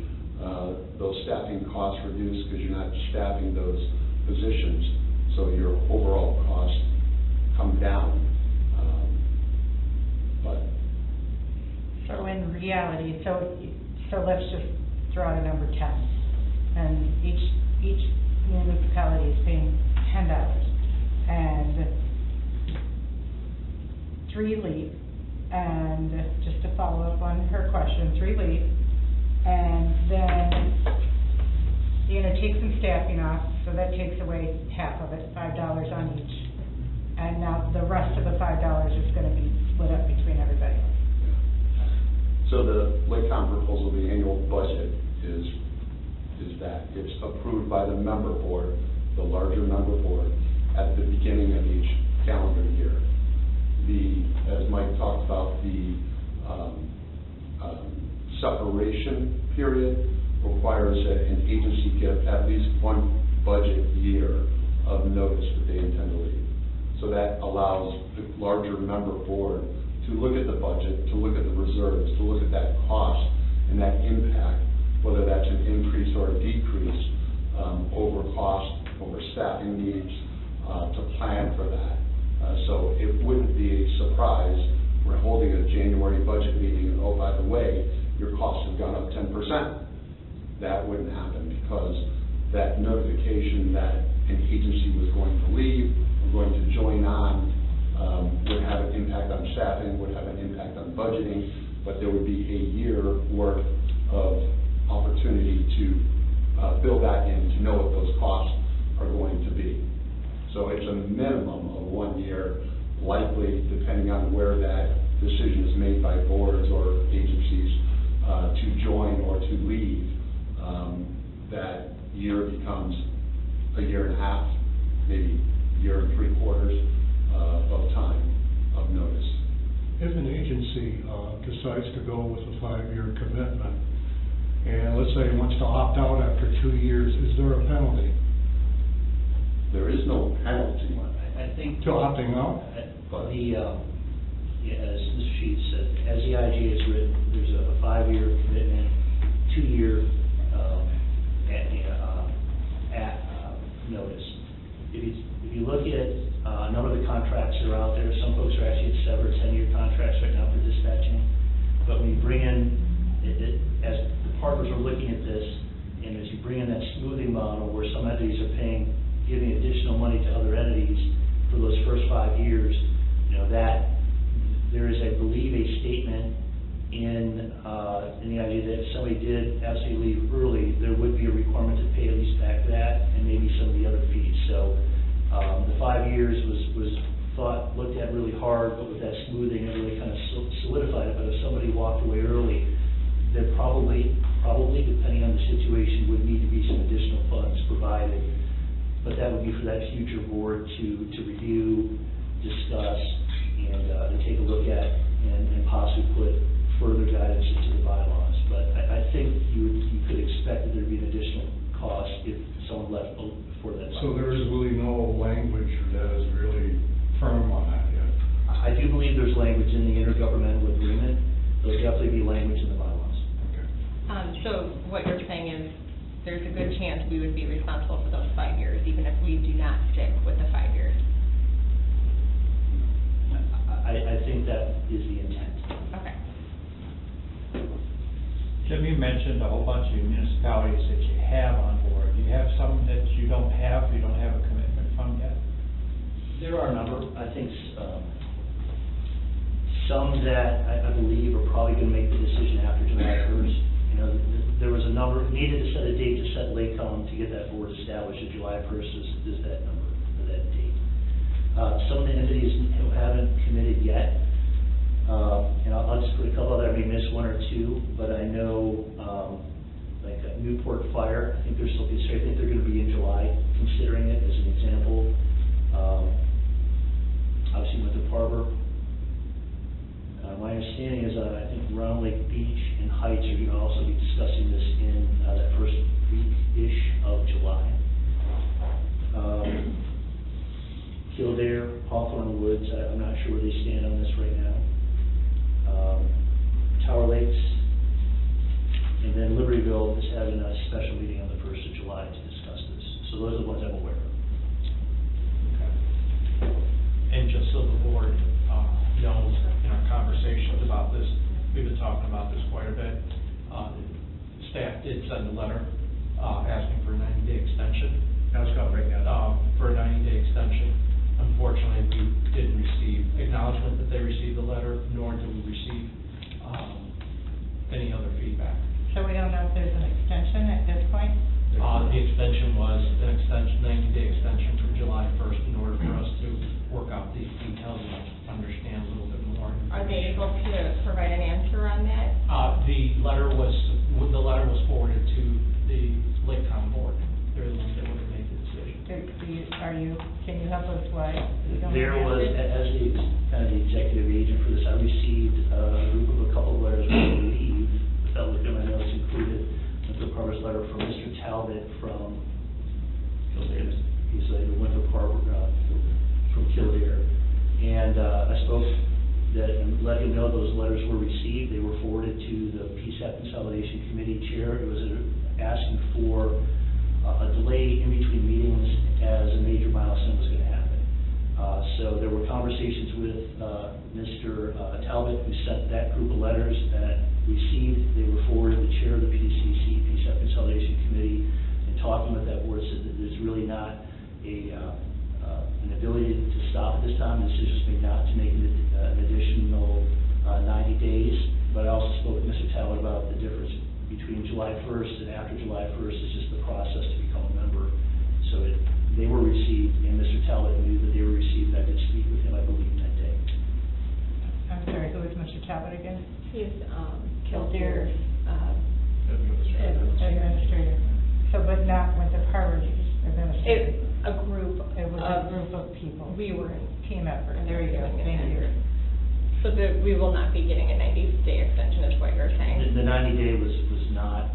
those staffing costs reduce because you're not staffing those positions, so your overall costs come down. So in reality, so let's just throw out a number 10, and each municipality is paying $10, and 3 leave, and just to follow up on her question, 3 leave, and then you're gonna take some staffing off, so that takes away half of it, $5 on each, and now the rest of the $5 is gonna be split up between everybody. So the Lake Com proposal, the annual budget is that it's approved by the member board, the larger member board, at the beginning of each calendar year. As Mike talked about, the separation period requires that an agency give at least 1 budget year of notice that they intend to leave. So that allows the larger member board to look at the budget, to look at the reserves, to look at that cost and that impact, whether that's an increase or a decrease over cost, over staffing needs, to plan for that. So it wouldn't be a surprise, we're holding a January budget meeting and, oh, by the way, your costs have gone up 10%. That wouldn't happen because that notification that an agency was going to leave or going to join on would have an impact on staffing, would have an impact on budgeting, but there would be a year worth of opportunity to build that in, to know what those costs are going to be. So it's a minimum of 1 year, likely, depending on where that decision is made by boards or agencies to join or to leave. That year becomes a year and a half, maybe a year and 3/4 of time of notice. If an agency decides to go with a 5-year commitment, and let's say it wants to opt out after 2 years, is there a penalty? There is no penalty. I think. To opting out? as Mr. Sheets said, as the IGA is written, there's a 5-year commitment, 2-year notice. If you look at a number of the contracts that are out there, some folks are actually at 7 or 10-year contracts right now for dispatching. But when you bring in, as the partners are looking at this, and as you bring in that smoothing model where some entities are giving additional money to other entities for those first 5 years, that there is, I believe, a statement in the idea that if somebody did absolutely leave early, there would be a requirement to pay at least back that and maybe some of the other fees. So the 5 years was looked at really hard, but with that smoothing, it really kind of solidified it. But if somebody walked away early, there probably, depending on the situation, would need to be some additional funds provided. But that would be for that future board to review, discuss, and to take a look at, and possibly put further guidance into the bylaws. But I think you could expect that there'd be an additional cost if someone left before that. So there is really no language that is really firm on that yet? I do believe there's language in the intergovernmental agreement. There'll definitely be language in the bylaws. Okay. So what you're saying is there's a good chance we would be responsible for those 5 years, even if we do not stick with the 5 years. I think that is the intent. Okay. Jim, you mentioned a whole bunch of municipalities that you have on board. Do you have some that you don't have a commitment from yet? There are a number. I think some that I believe are probably going to make the decision after July 1st. There was a number, needed to set a date to set LACOM to get that board established. And July 1st is that number, or that date. Some of the entities who haven't committed yet, and I'll just put a couple other, I may miss one or two, but I know, like Newport Fire, I think they're still considering, I think they're going to be in July, considering it as an example. Obviously Winthrop Harbor. My understanding is I think Round Lake Beach and Heights are going to also be discussing this in that first week-ish of July. Kildare, Hawthorne Woods, I'm not sure where they stand on this right now. Tower Lakes, and then Libertyville is having a special meeting on the 1st of July to discuss this. So those are the ones I'm aware of. And just so the board knows, in our conversations about this, we've been talking about this quite a bit. Staff did send a letter asking for a 90-day extension. I was going to bring that up. For a 90-day extension. Unfortunately, we didn't receive acknowledgement that they received the letter, nor did we receive any other feedback. So we don't know if there's an extension at this point? The extension was an 90-day extension from July 1st in order for us to work out these details and understand a little bit more. Are they able to provide an answer on that? The letter was forwarded to the LACOM board. They're the ones that would make the decision. Can you help us why? we don't There have was, it? as the kind of the executive agent for this, I received a couple of letters, I believe, without looking at my notes, included Winthrop Harbor's letter from Mr. Talbot from Kildare. He's a Winthrop Harbor from Kildare. And I spoke and let him know those letters were received. They were forwarded to the PSAP Consolidation Committee chair. It was asking for a delay in between meetings as a major milestone was going to happen. So there were conversations with Mr. Talbot, who sent that group of letters that received. They were forwarded to the chair of the PCC, PSAP Consolidation Committee, and talking with that board said that there's really not an ability to stop at this time. The decision's made not to make an additional 90 days. But I also spoke with Mr. Talbot about the difference between July 1st and after July 1st is just the process to become a member. So they were received, and Mr. Talbot knew that they were received. I did speak with him, I believe, that day. I'm sorry, who is Mr. Talbot again? He's Kildare. Administrator. So, but not with the Harvard administrator? A group. It was a group of people. We were Team effort, there you go, thank you. So we will not be getting a 90-day extension, is what you're saying? The 90-day was not.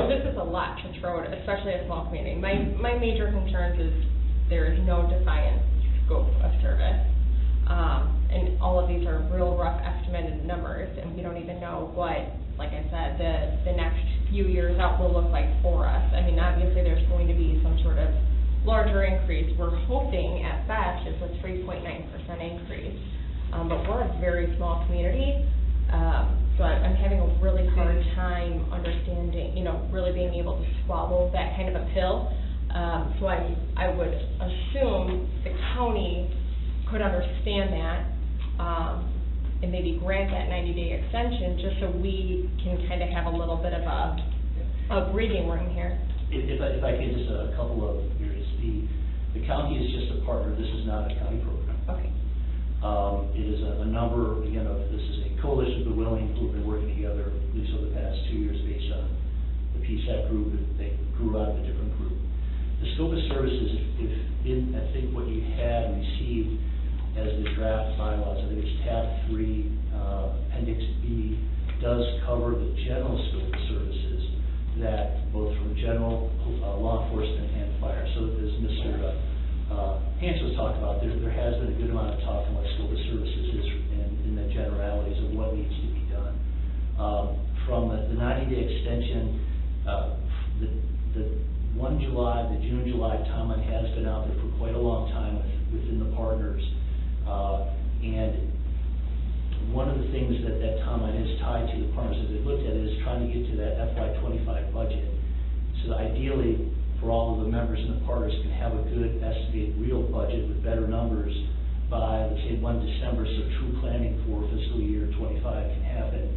This is a lot to throw, especially a small community. My major concerns is there is no defined scope of service. And all of these are real rough estimated numbers, and we don't even know what, like I said, the next few years out will look like for us. I mean, obviously, there's going to be some sort of larger increase. We're hoping at best it's a 3.9% increase, but we're a very small community, so I'm having a really hard time understanding, really being able to swallow that kind of a pill. So I would assume the county could understand that, and maybe grant that 90-day extension, just so we can kind of have a little bit of a breathing room here. If I could, just a couple of areas. The county is just a partner. This is not a county program. Okay. It is a number, again, this is a coalition of the willing who have been working together, at least over the past 2 years, based on the PSAC group. They grew out of a different group. The scope of services, I think what you had received as the draft bylaws, I think it's tab 3, appendix B, does cover the general scope of services that both from general law enforcement and fire. So as Mr. Hans was talking about, there has been a good amount of talk on what scope of services is and the generalities of what needs to be done. From the 90-day extension, the 1 July, the June-July timeline has been out there for quite a long time within the partners. And one of the things that timeline is tied to the partners as they looked at it is trying to get to that FY25 budget. So that ideally, for all of the members and the partners can have a good estimated real budget with better numbers by, let's say, 1 December, so true planning for fiscal year 25 can happen.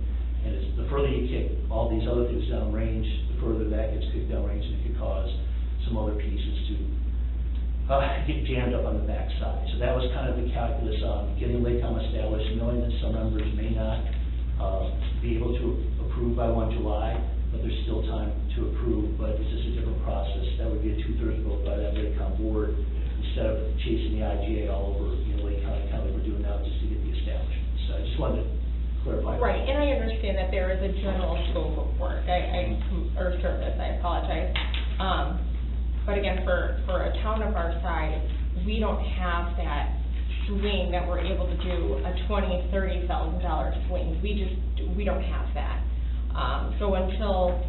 And the further you kick all these other things down range, the further that gets kicked down range, and it could cause some other pieces to get jammed up on the backside. So that was kind of the calculus on getting LACOM established, knowing that some members may not be able to approve by 1 July, but there's still time to approve, but it's just a different process. That would be a 2/3 vote by that LACOM board instead of chasing the IGA all over, Lake County, kind of like we're doing now, just to get the establishment. So I just wanted to clarify. Right, and I understand that there is a general scope of work, or service, I apologize. But again, for a town of our size, we don't have that swing that we're able to do a $20,000, $30,000 swing. We don't have that. So until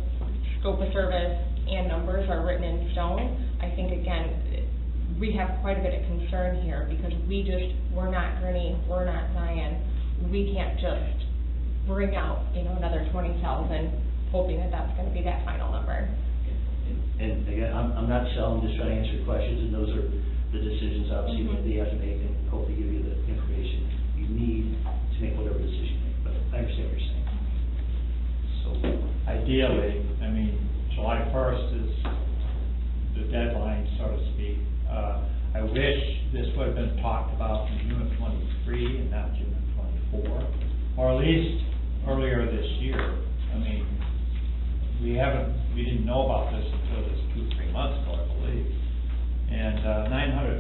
scope of service and numbers are written in stone, I think again, we have quite a bit of concern here because we're not Gurney, we're not Zion. We can't just bring out, another 20,000, hoping that that's going to be that final number. And again, I'm not selling, just trying to answer your questions, and those are the decisions obviously that they have to make, and hopefully give you the information you need to make whatever decision you make. But I understand what you're saying. So ideally, July 1st is the deadline, so to speak. I wish this would have been talked about in June of 23 and not June of 24, or at least earlier this year. We didn't know about this until just 2-3 months ago, I believe. And $900,000.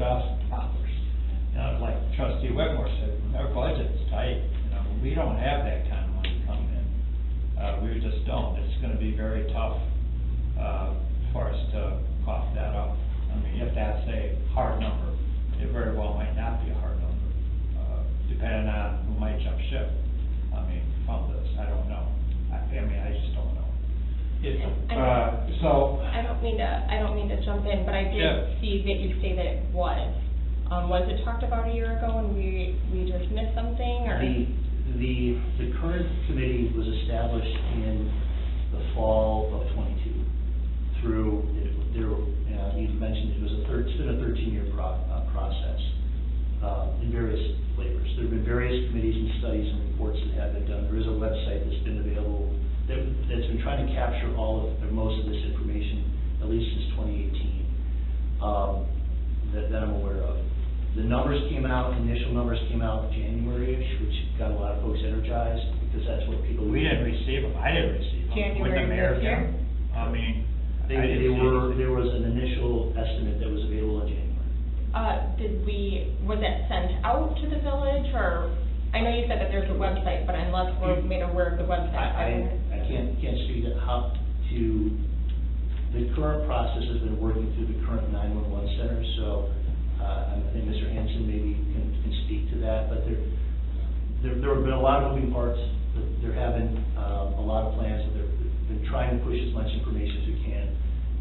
Like Trustee Whitmore said, our budget's tight. We don't have that kind of money coming in. We just don't. It's going to be very tough for us to cough that up. If that's a hard number, it very well might not be a hard number, depending on who might jump ship. From this, I don't know. I just don't know. I don't mean to jump in, but I did see that you say that it was. Was it talked about a year ago and we just missed something, or? The current committee was established in the fall of 22 through, you mentioned it's been a 13-year process in various flavors. There have been various committees and studies and reports that have been done. There is a website that's been available that's been trying to capture all of, or most of this information, at least since 2018, that I'm aware of. The numbers came out, initial numbers came out January-ish, which got a lot of folks energized, because that's what people... We didn't receive them. I didn't receive them. January When the mayor this year? came. There was an initial estimate that was available in January. Was that sent out to the village, or, I know you said that there's a website, but unless we're made aware of the website. I can't speak to how to, the current process has been working through the current 911 center, so I think Mr. Hanson maybe can speak to that, but there have been a lot of moving parts. There have been a lot of plans, and they've been trying to push as much information as we can.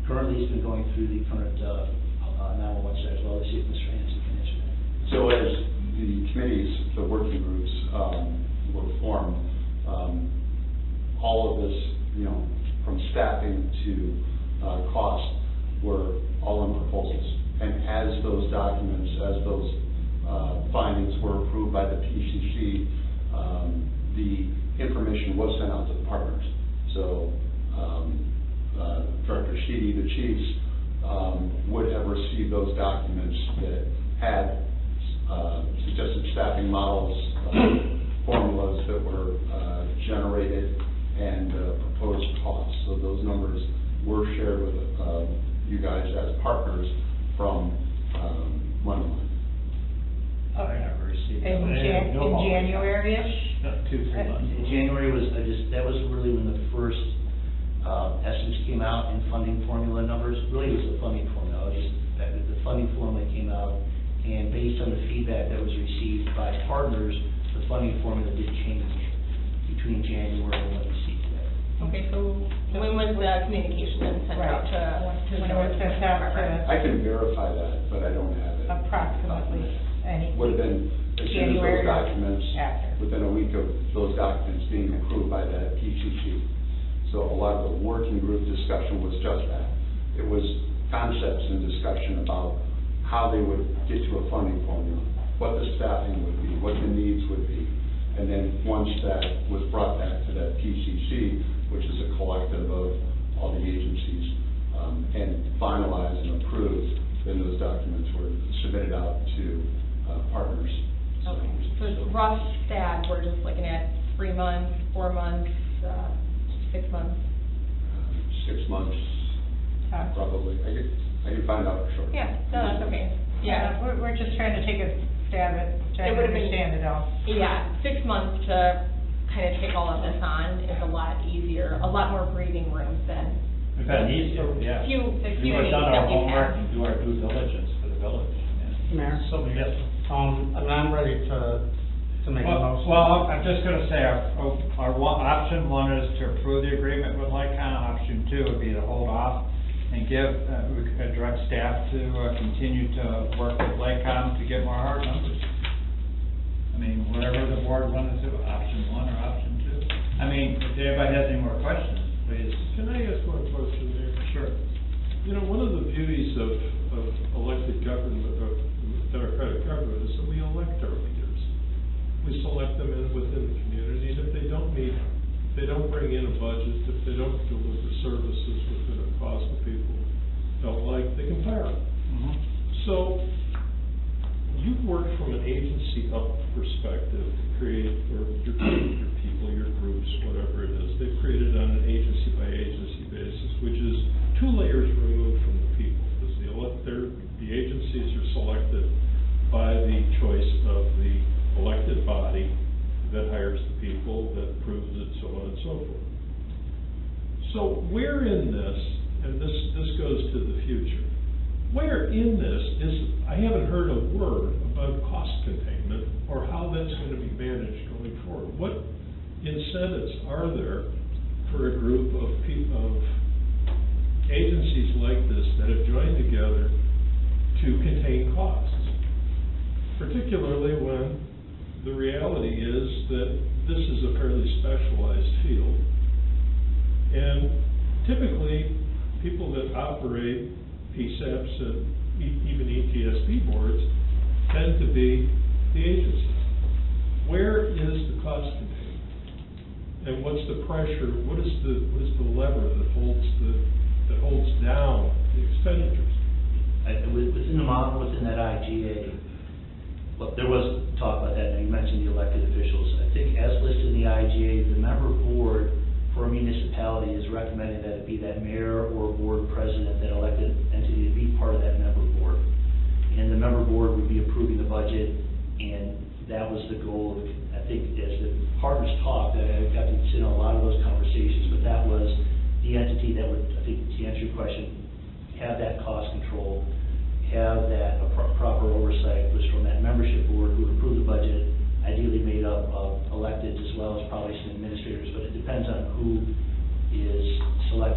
Currently, it's been going through the current 911 center as well. Let's see if Mr. Hanson can answer that. So as the committees, the working groups were formed, all of this, from staffing to cost, were all in proposals. And as those documents, as those findings were approved by the PCC, the information was sent out to the partners. So Director Sheedy, the chiefs, would have received those documents that had suggested staffing models, formulas that were generated, and proposed costs. So those numbers were shared with you guys as partners from Moneywell. I never received that. In January-ish? 2-3 months. In January that was really when the first estimates came out and funding formula numbers. Really, it was the funding formula. The funding formula came out, and based on the feedback that was received by partners, the funding formula did change between January and what we see today. Okay, so when was the communication then sent out to? When it was sent out to I can verify that, but I don't have it. approximately any, Would have been as soon as January those documents, after. within a week of those documents being approved by the PCC. So a lot of the working group discussion was just that. It was concepts and discussion about how they would get to a funding formula, what the staffing would be, what the needs would be. And then once that was brought back to that PCC, which is a collective of all the agencies, and finalized and approved, then those documents were submitted out to partners. Okay, so rough stat, we're just looking at 3 months, 4 months, 6 months? 6 months, probably. I can find out for sure. Yeah, no, that's okay. Yeah, we're just trying to take a stab at trying It to would've been- understand it all. yeah, 6 months to kind of take all of this on is a lot easier, a lot more breathing room than We've had easier, yeah. few We would have meetings done that our we've homework had. and do our due diligence for the village. yeah. Mayor, Yes. I'm ready to make a motion. Well, I'm just gonna say, option one is to approve the agreement with Lycon. Option two would be to hold off and direct staff to continue to work with Lycon to get more hard numbers. I mean, whatever the board wanted to do, option one or option two. I mean, if anybody has any more questions, please. Can I ask one question there? Sure. One of the beauties of elected government, of democratic government, is that we elect our leaders. We select them within the community, and if they don't meet, if they don't bring in a budget, if they don't deliver services within a cost that people don't like, they can fire them. So, you've worked from an agency up perspective to create, or your people, your groups, whatever it is, they've created on an agency by agency basis, which is 2 layers removed from the people. Because the agencies are selected by the choice of the elected body that hires the people, that approves it, so on and so forth. So where in this, and this goes to the future, where in this is, I haven't heard a word about cost containment or how that's going to be managed going forward. What incentives are there for a group of agencies like this that have joined together to contain costs? Particularly when the reality is that this is a fairly specialized field. And typically, people that operate PSAPs and even ETSB boards tend to be the agencies. Where is the cost containment? And what's the pressure, what is the lever that holds down the expenditures? Within the model, within that IGA, well, there was talk about that, and you mentioned the elected officials. I think as listed in the IGA, the member board for a municipality is recommending that it be that mayor or board president, that elected entity, to be part of that member board. And the member board would be approving the budget, and that was the goal. I think as the partners talked, I got to sit in a lot of those conversations, but that was the entity that would, I think, to answer your question, have that cost control, have that proper oversight, was from that membership board who would approve the budget, ideally made up of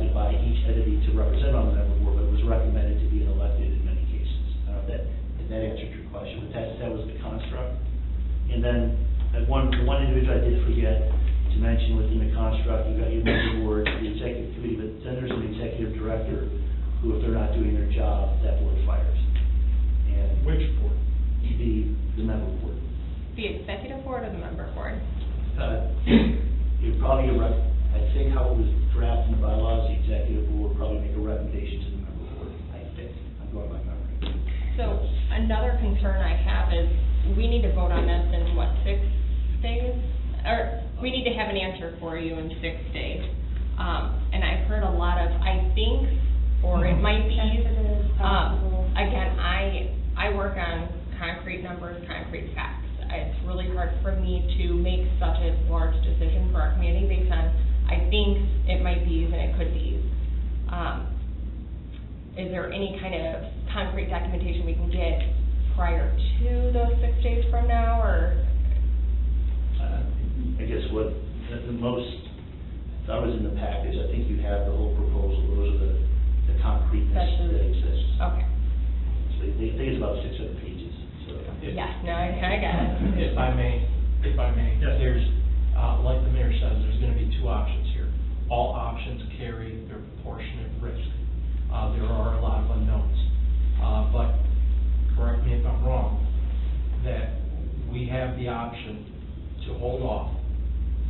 selected by each entity to represent on the member board, but it was recommended to be an elected in many cases. I don't know if that answered your question, but that was the construct. And then, the one individual I did forget to mention within the construct, you've got your member board, the executive committee, but then there's an executive director who, if they're not doing their job, that board fires. And Which board? the member board. The executive board or the member board? You'd probably, I think how it was drafted in the bylaws, the executive board would probably make a recommendation to the member board, I think. I'm going by memory. So another concern I have is we need to vote on this in what, 6 days? Or we need to have an answer for you in 6 days. And I've heard a lot of I think, or it might be, again, I work on concrete numbers, concrete facts. It's really hard for me to make such a large decision for our community based on I think it might be and it could be. Is there any kind of concrete documentation we can get prior to those 6 days from now, or? I guess what, the most, that was in the package, I think you have the whole proposal, those are the concreteness that exists. Okay. So I think it's about 600 pages, so. Yes, no, I got it. If I may, there's, like the mayor says, there's gonna be 2 options here. All options carry their proportionate risk. There are a lot of unknowns. But correct me if I'm wrong, that we have the option to hold off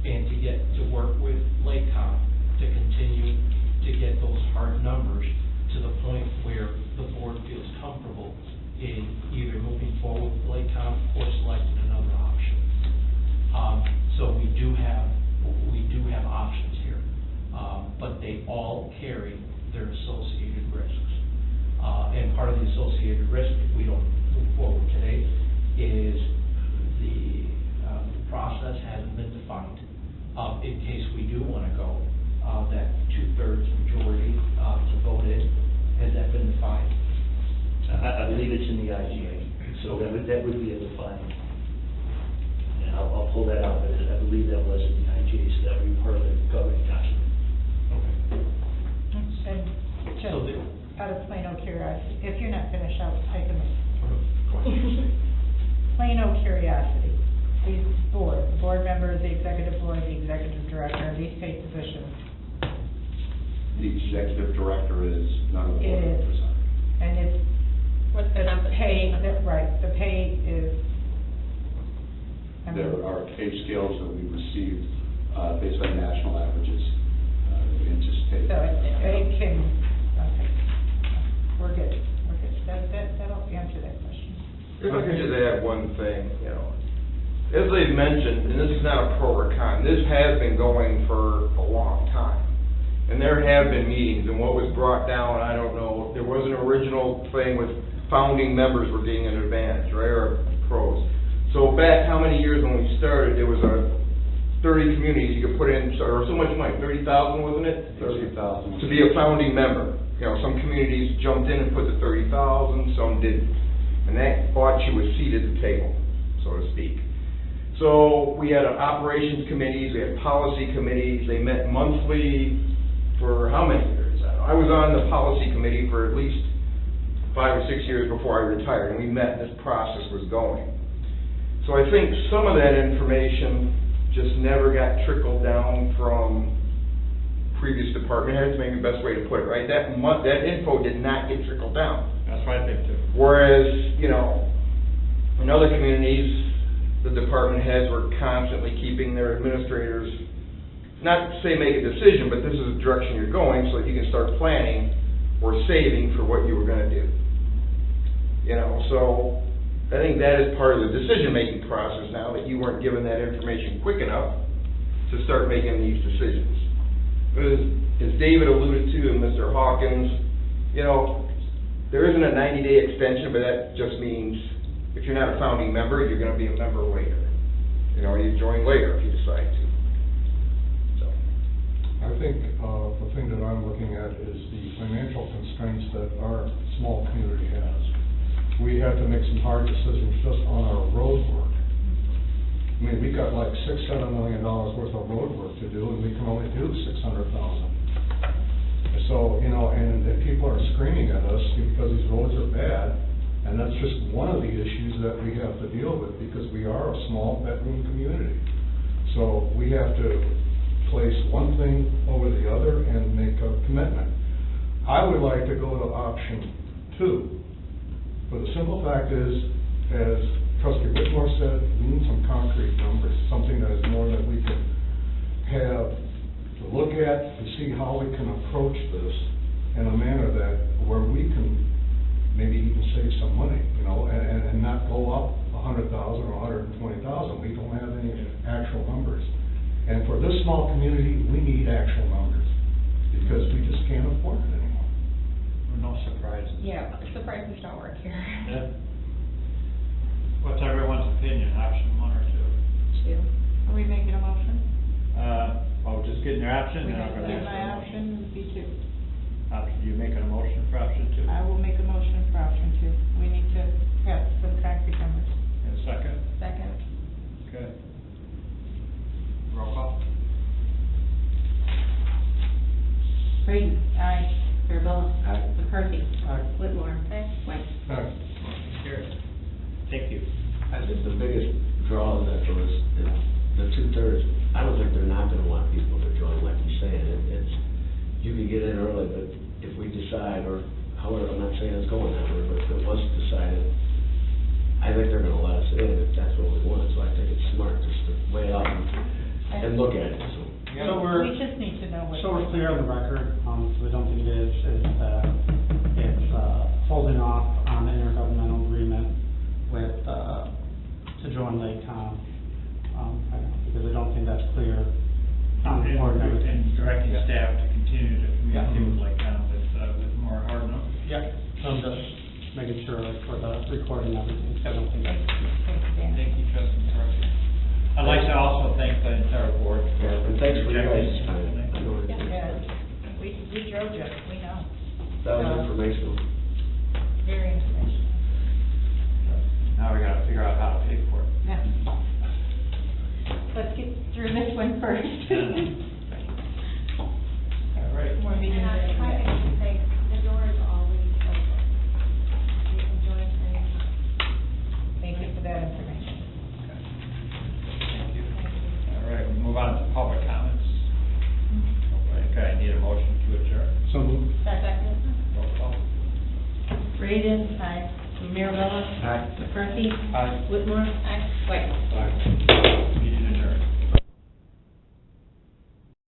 and to work with Lakecom to continue to get those hard numbers to the point where the board feels comfortable in either moving forward with Lakecom or selecting another option. So we do have options here, but they all carry their associated risks. And part of the associated risk, if we don't move forward today, is the process hasn't been defined. In case we do want to go, that 2/3 majority to vote in, has that been defined? I believe it's in the IGA, so that would be a defined. And I'll pull that out, but I believe that was in the IGA, so that would be part of the governing document. And So just out of plain old curiosity, if you're not finished, I can. Plain old curiosity, these the board members, the executive board, the executive director, are these paid positions? The executive director is none of the board It is. members. And it's, What's the pay, compensation? right, the pay is. I mean, There are pay scales that we received based on national averages. We anticipate. So it can, okay, we're good. That'll answer that question. If I could just add one thing, as they've mentioned, and this is not a pro or con, this has been going for a long time. And there have been meetings, and what was brought down, I don't know, there was an original thing with founding members were getting an advantage, right, or pros. So back how many years when we started, there was 30 communities you could put in, or so much money, 30,000, wasn't it? 30,000. To be a founding member. Some communities jumped in and put the 30,000, some didn't. And that bought you a seat at the table, so to speak. So we had operations committees, we had policy committees, they met monthly for how many years? I was on the policy committee for at least 5 or 6 years before I retired, and we met and this process was going. So I think some of that information just never got trickled down from previous department heads, maybe the best way to put it, right? That info did not get trickled down. That's my thing too. Whereas, in other communities, the department heads were constantly keeping their administrators, not to say make a decision, but this is the direction you're going so that you can start planning or saving for what you were going to do. So I think that is part of the decision-making process now, that you weren't given that information quick enough to start making these decisions. But as David alluded to, and Mr. Hawkins, there isn't a 90-day extension, but that just means if you're not a founding member, you're going to be a member later. You join later if you decide to. So, I think the thing that I'm looking at is the financial constraints that our small community has. We had to make some hard decisions just on our road work. I mean, we got like $6-7 million worth of road work to do, and we can only do $600,000. So, you know, and people are screaming at us because these roads are bad, and that's just one of the issues that we have to deal with, because we are a small bedroom community. So we have to place one thing over the other and make a commitment. I would like to go to option 2. But the simple fact is, as Trustee Whitmore said, we need some concrete numbers, something that is more that we can have to look at to see how we can approach this in a manner that where we can maybe even save some money, you know, and not go up $100,000 or $120,000. We don't have any actual numbers. And for this small community, we need actual numbers, because we just can't afford it anymore. No surprises. Yeah, surprises don't work here. Yeah. What's everyone's opinion, option 1 or 2? 2. Are we making a motion? Well, just getting your option, We then I'm have to gonna get ask my for a option, motion. would be 2. You making a motion for option 2? I will make a motion for option 2. We need to have some concrete numbers. And a second? Second. Okay. Roll call? Brady. Aye. Mirabella. Aye. McCarthy. Aye. Whitmore. Aye. White. Carried. Thank you. I think the biggest draw of that was the 2/3. I don't think they're not gonna want people to join, like you're saying. It's, you could get in early, but if we decide, or however, I'm not saying it's going that way, but if it was decided, I think they're gonna let us in if that's what we want. So I think it's smart just to weigh out and look at it, so. So we're, We just need to know what. so we're clear on the record, so we don't think it is that it's, holding off on the intergovernmental agreement with, to join Lake Tom. Because I don't think that's clear on the board and everything. And directing staff to continue to Yeah. communicate with Lake County with more hard numbers. Yeah, so I'm just making sure, like, for the recording and everything, I don't think that's. Thank you, Trustee McCarthy. I'd like to also thank the entire board for. Yeah, and thanks for your guys' rejecting time. this. I know it's, Yeah, we drove you, we know. that was informational. Very informational. Now we gotta figure out how to pay for it. Yeah. Let's get through this one first. All right. More meetings. And I can say, the door is always open. You can join anytime. Thank you for that information. Thank you. All right, we move on to public comments. Okay, I need a motion to adjourn. So moved. Second. Roll call. Brady. Aye. Mirabella. Aye. McCarthy. Aye. Whitmore. Aye. White. Aye.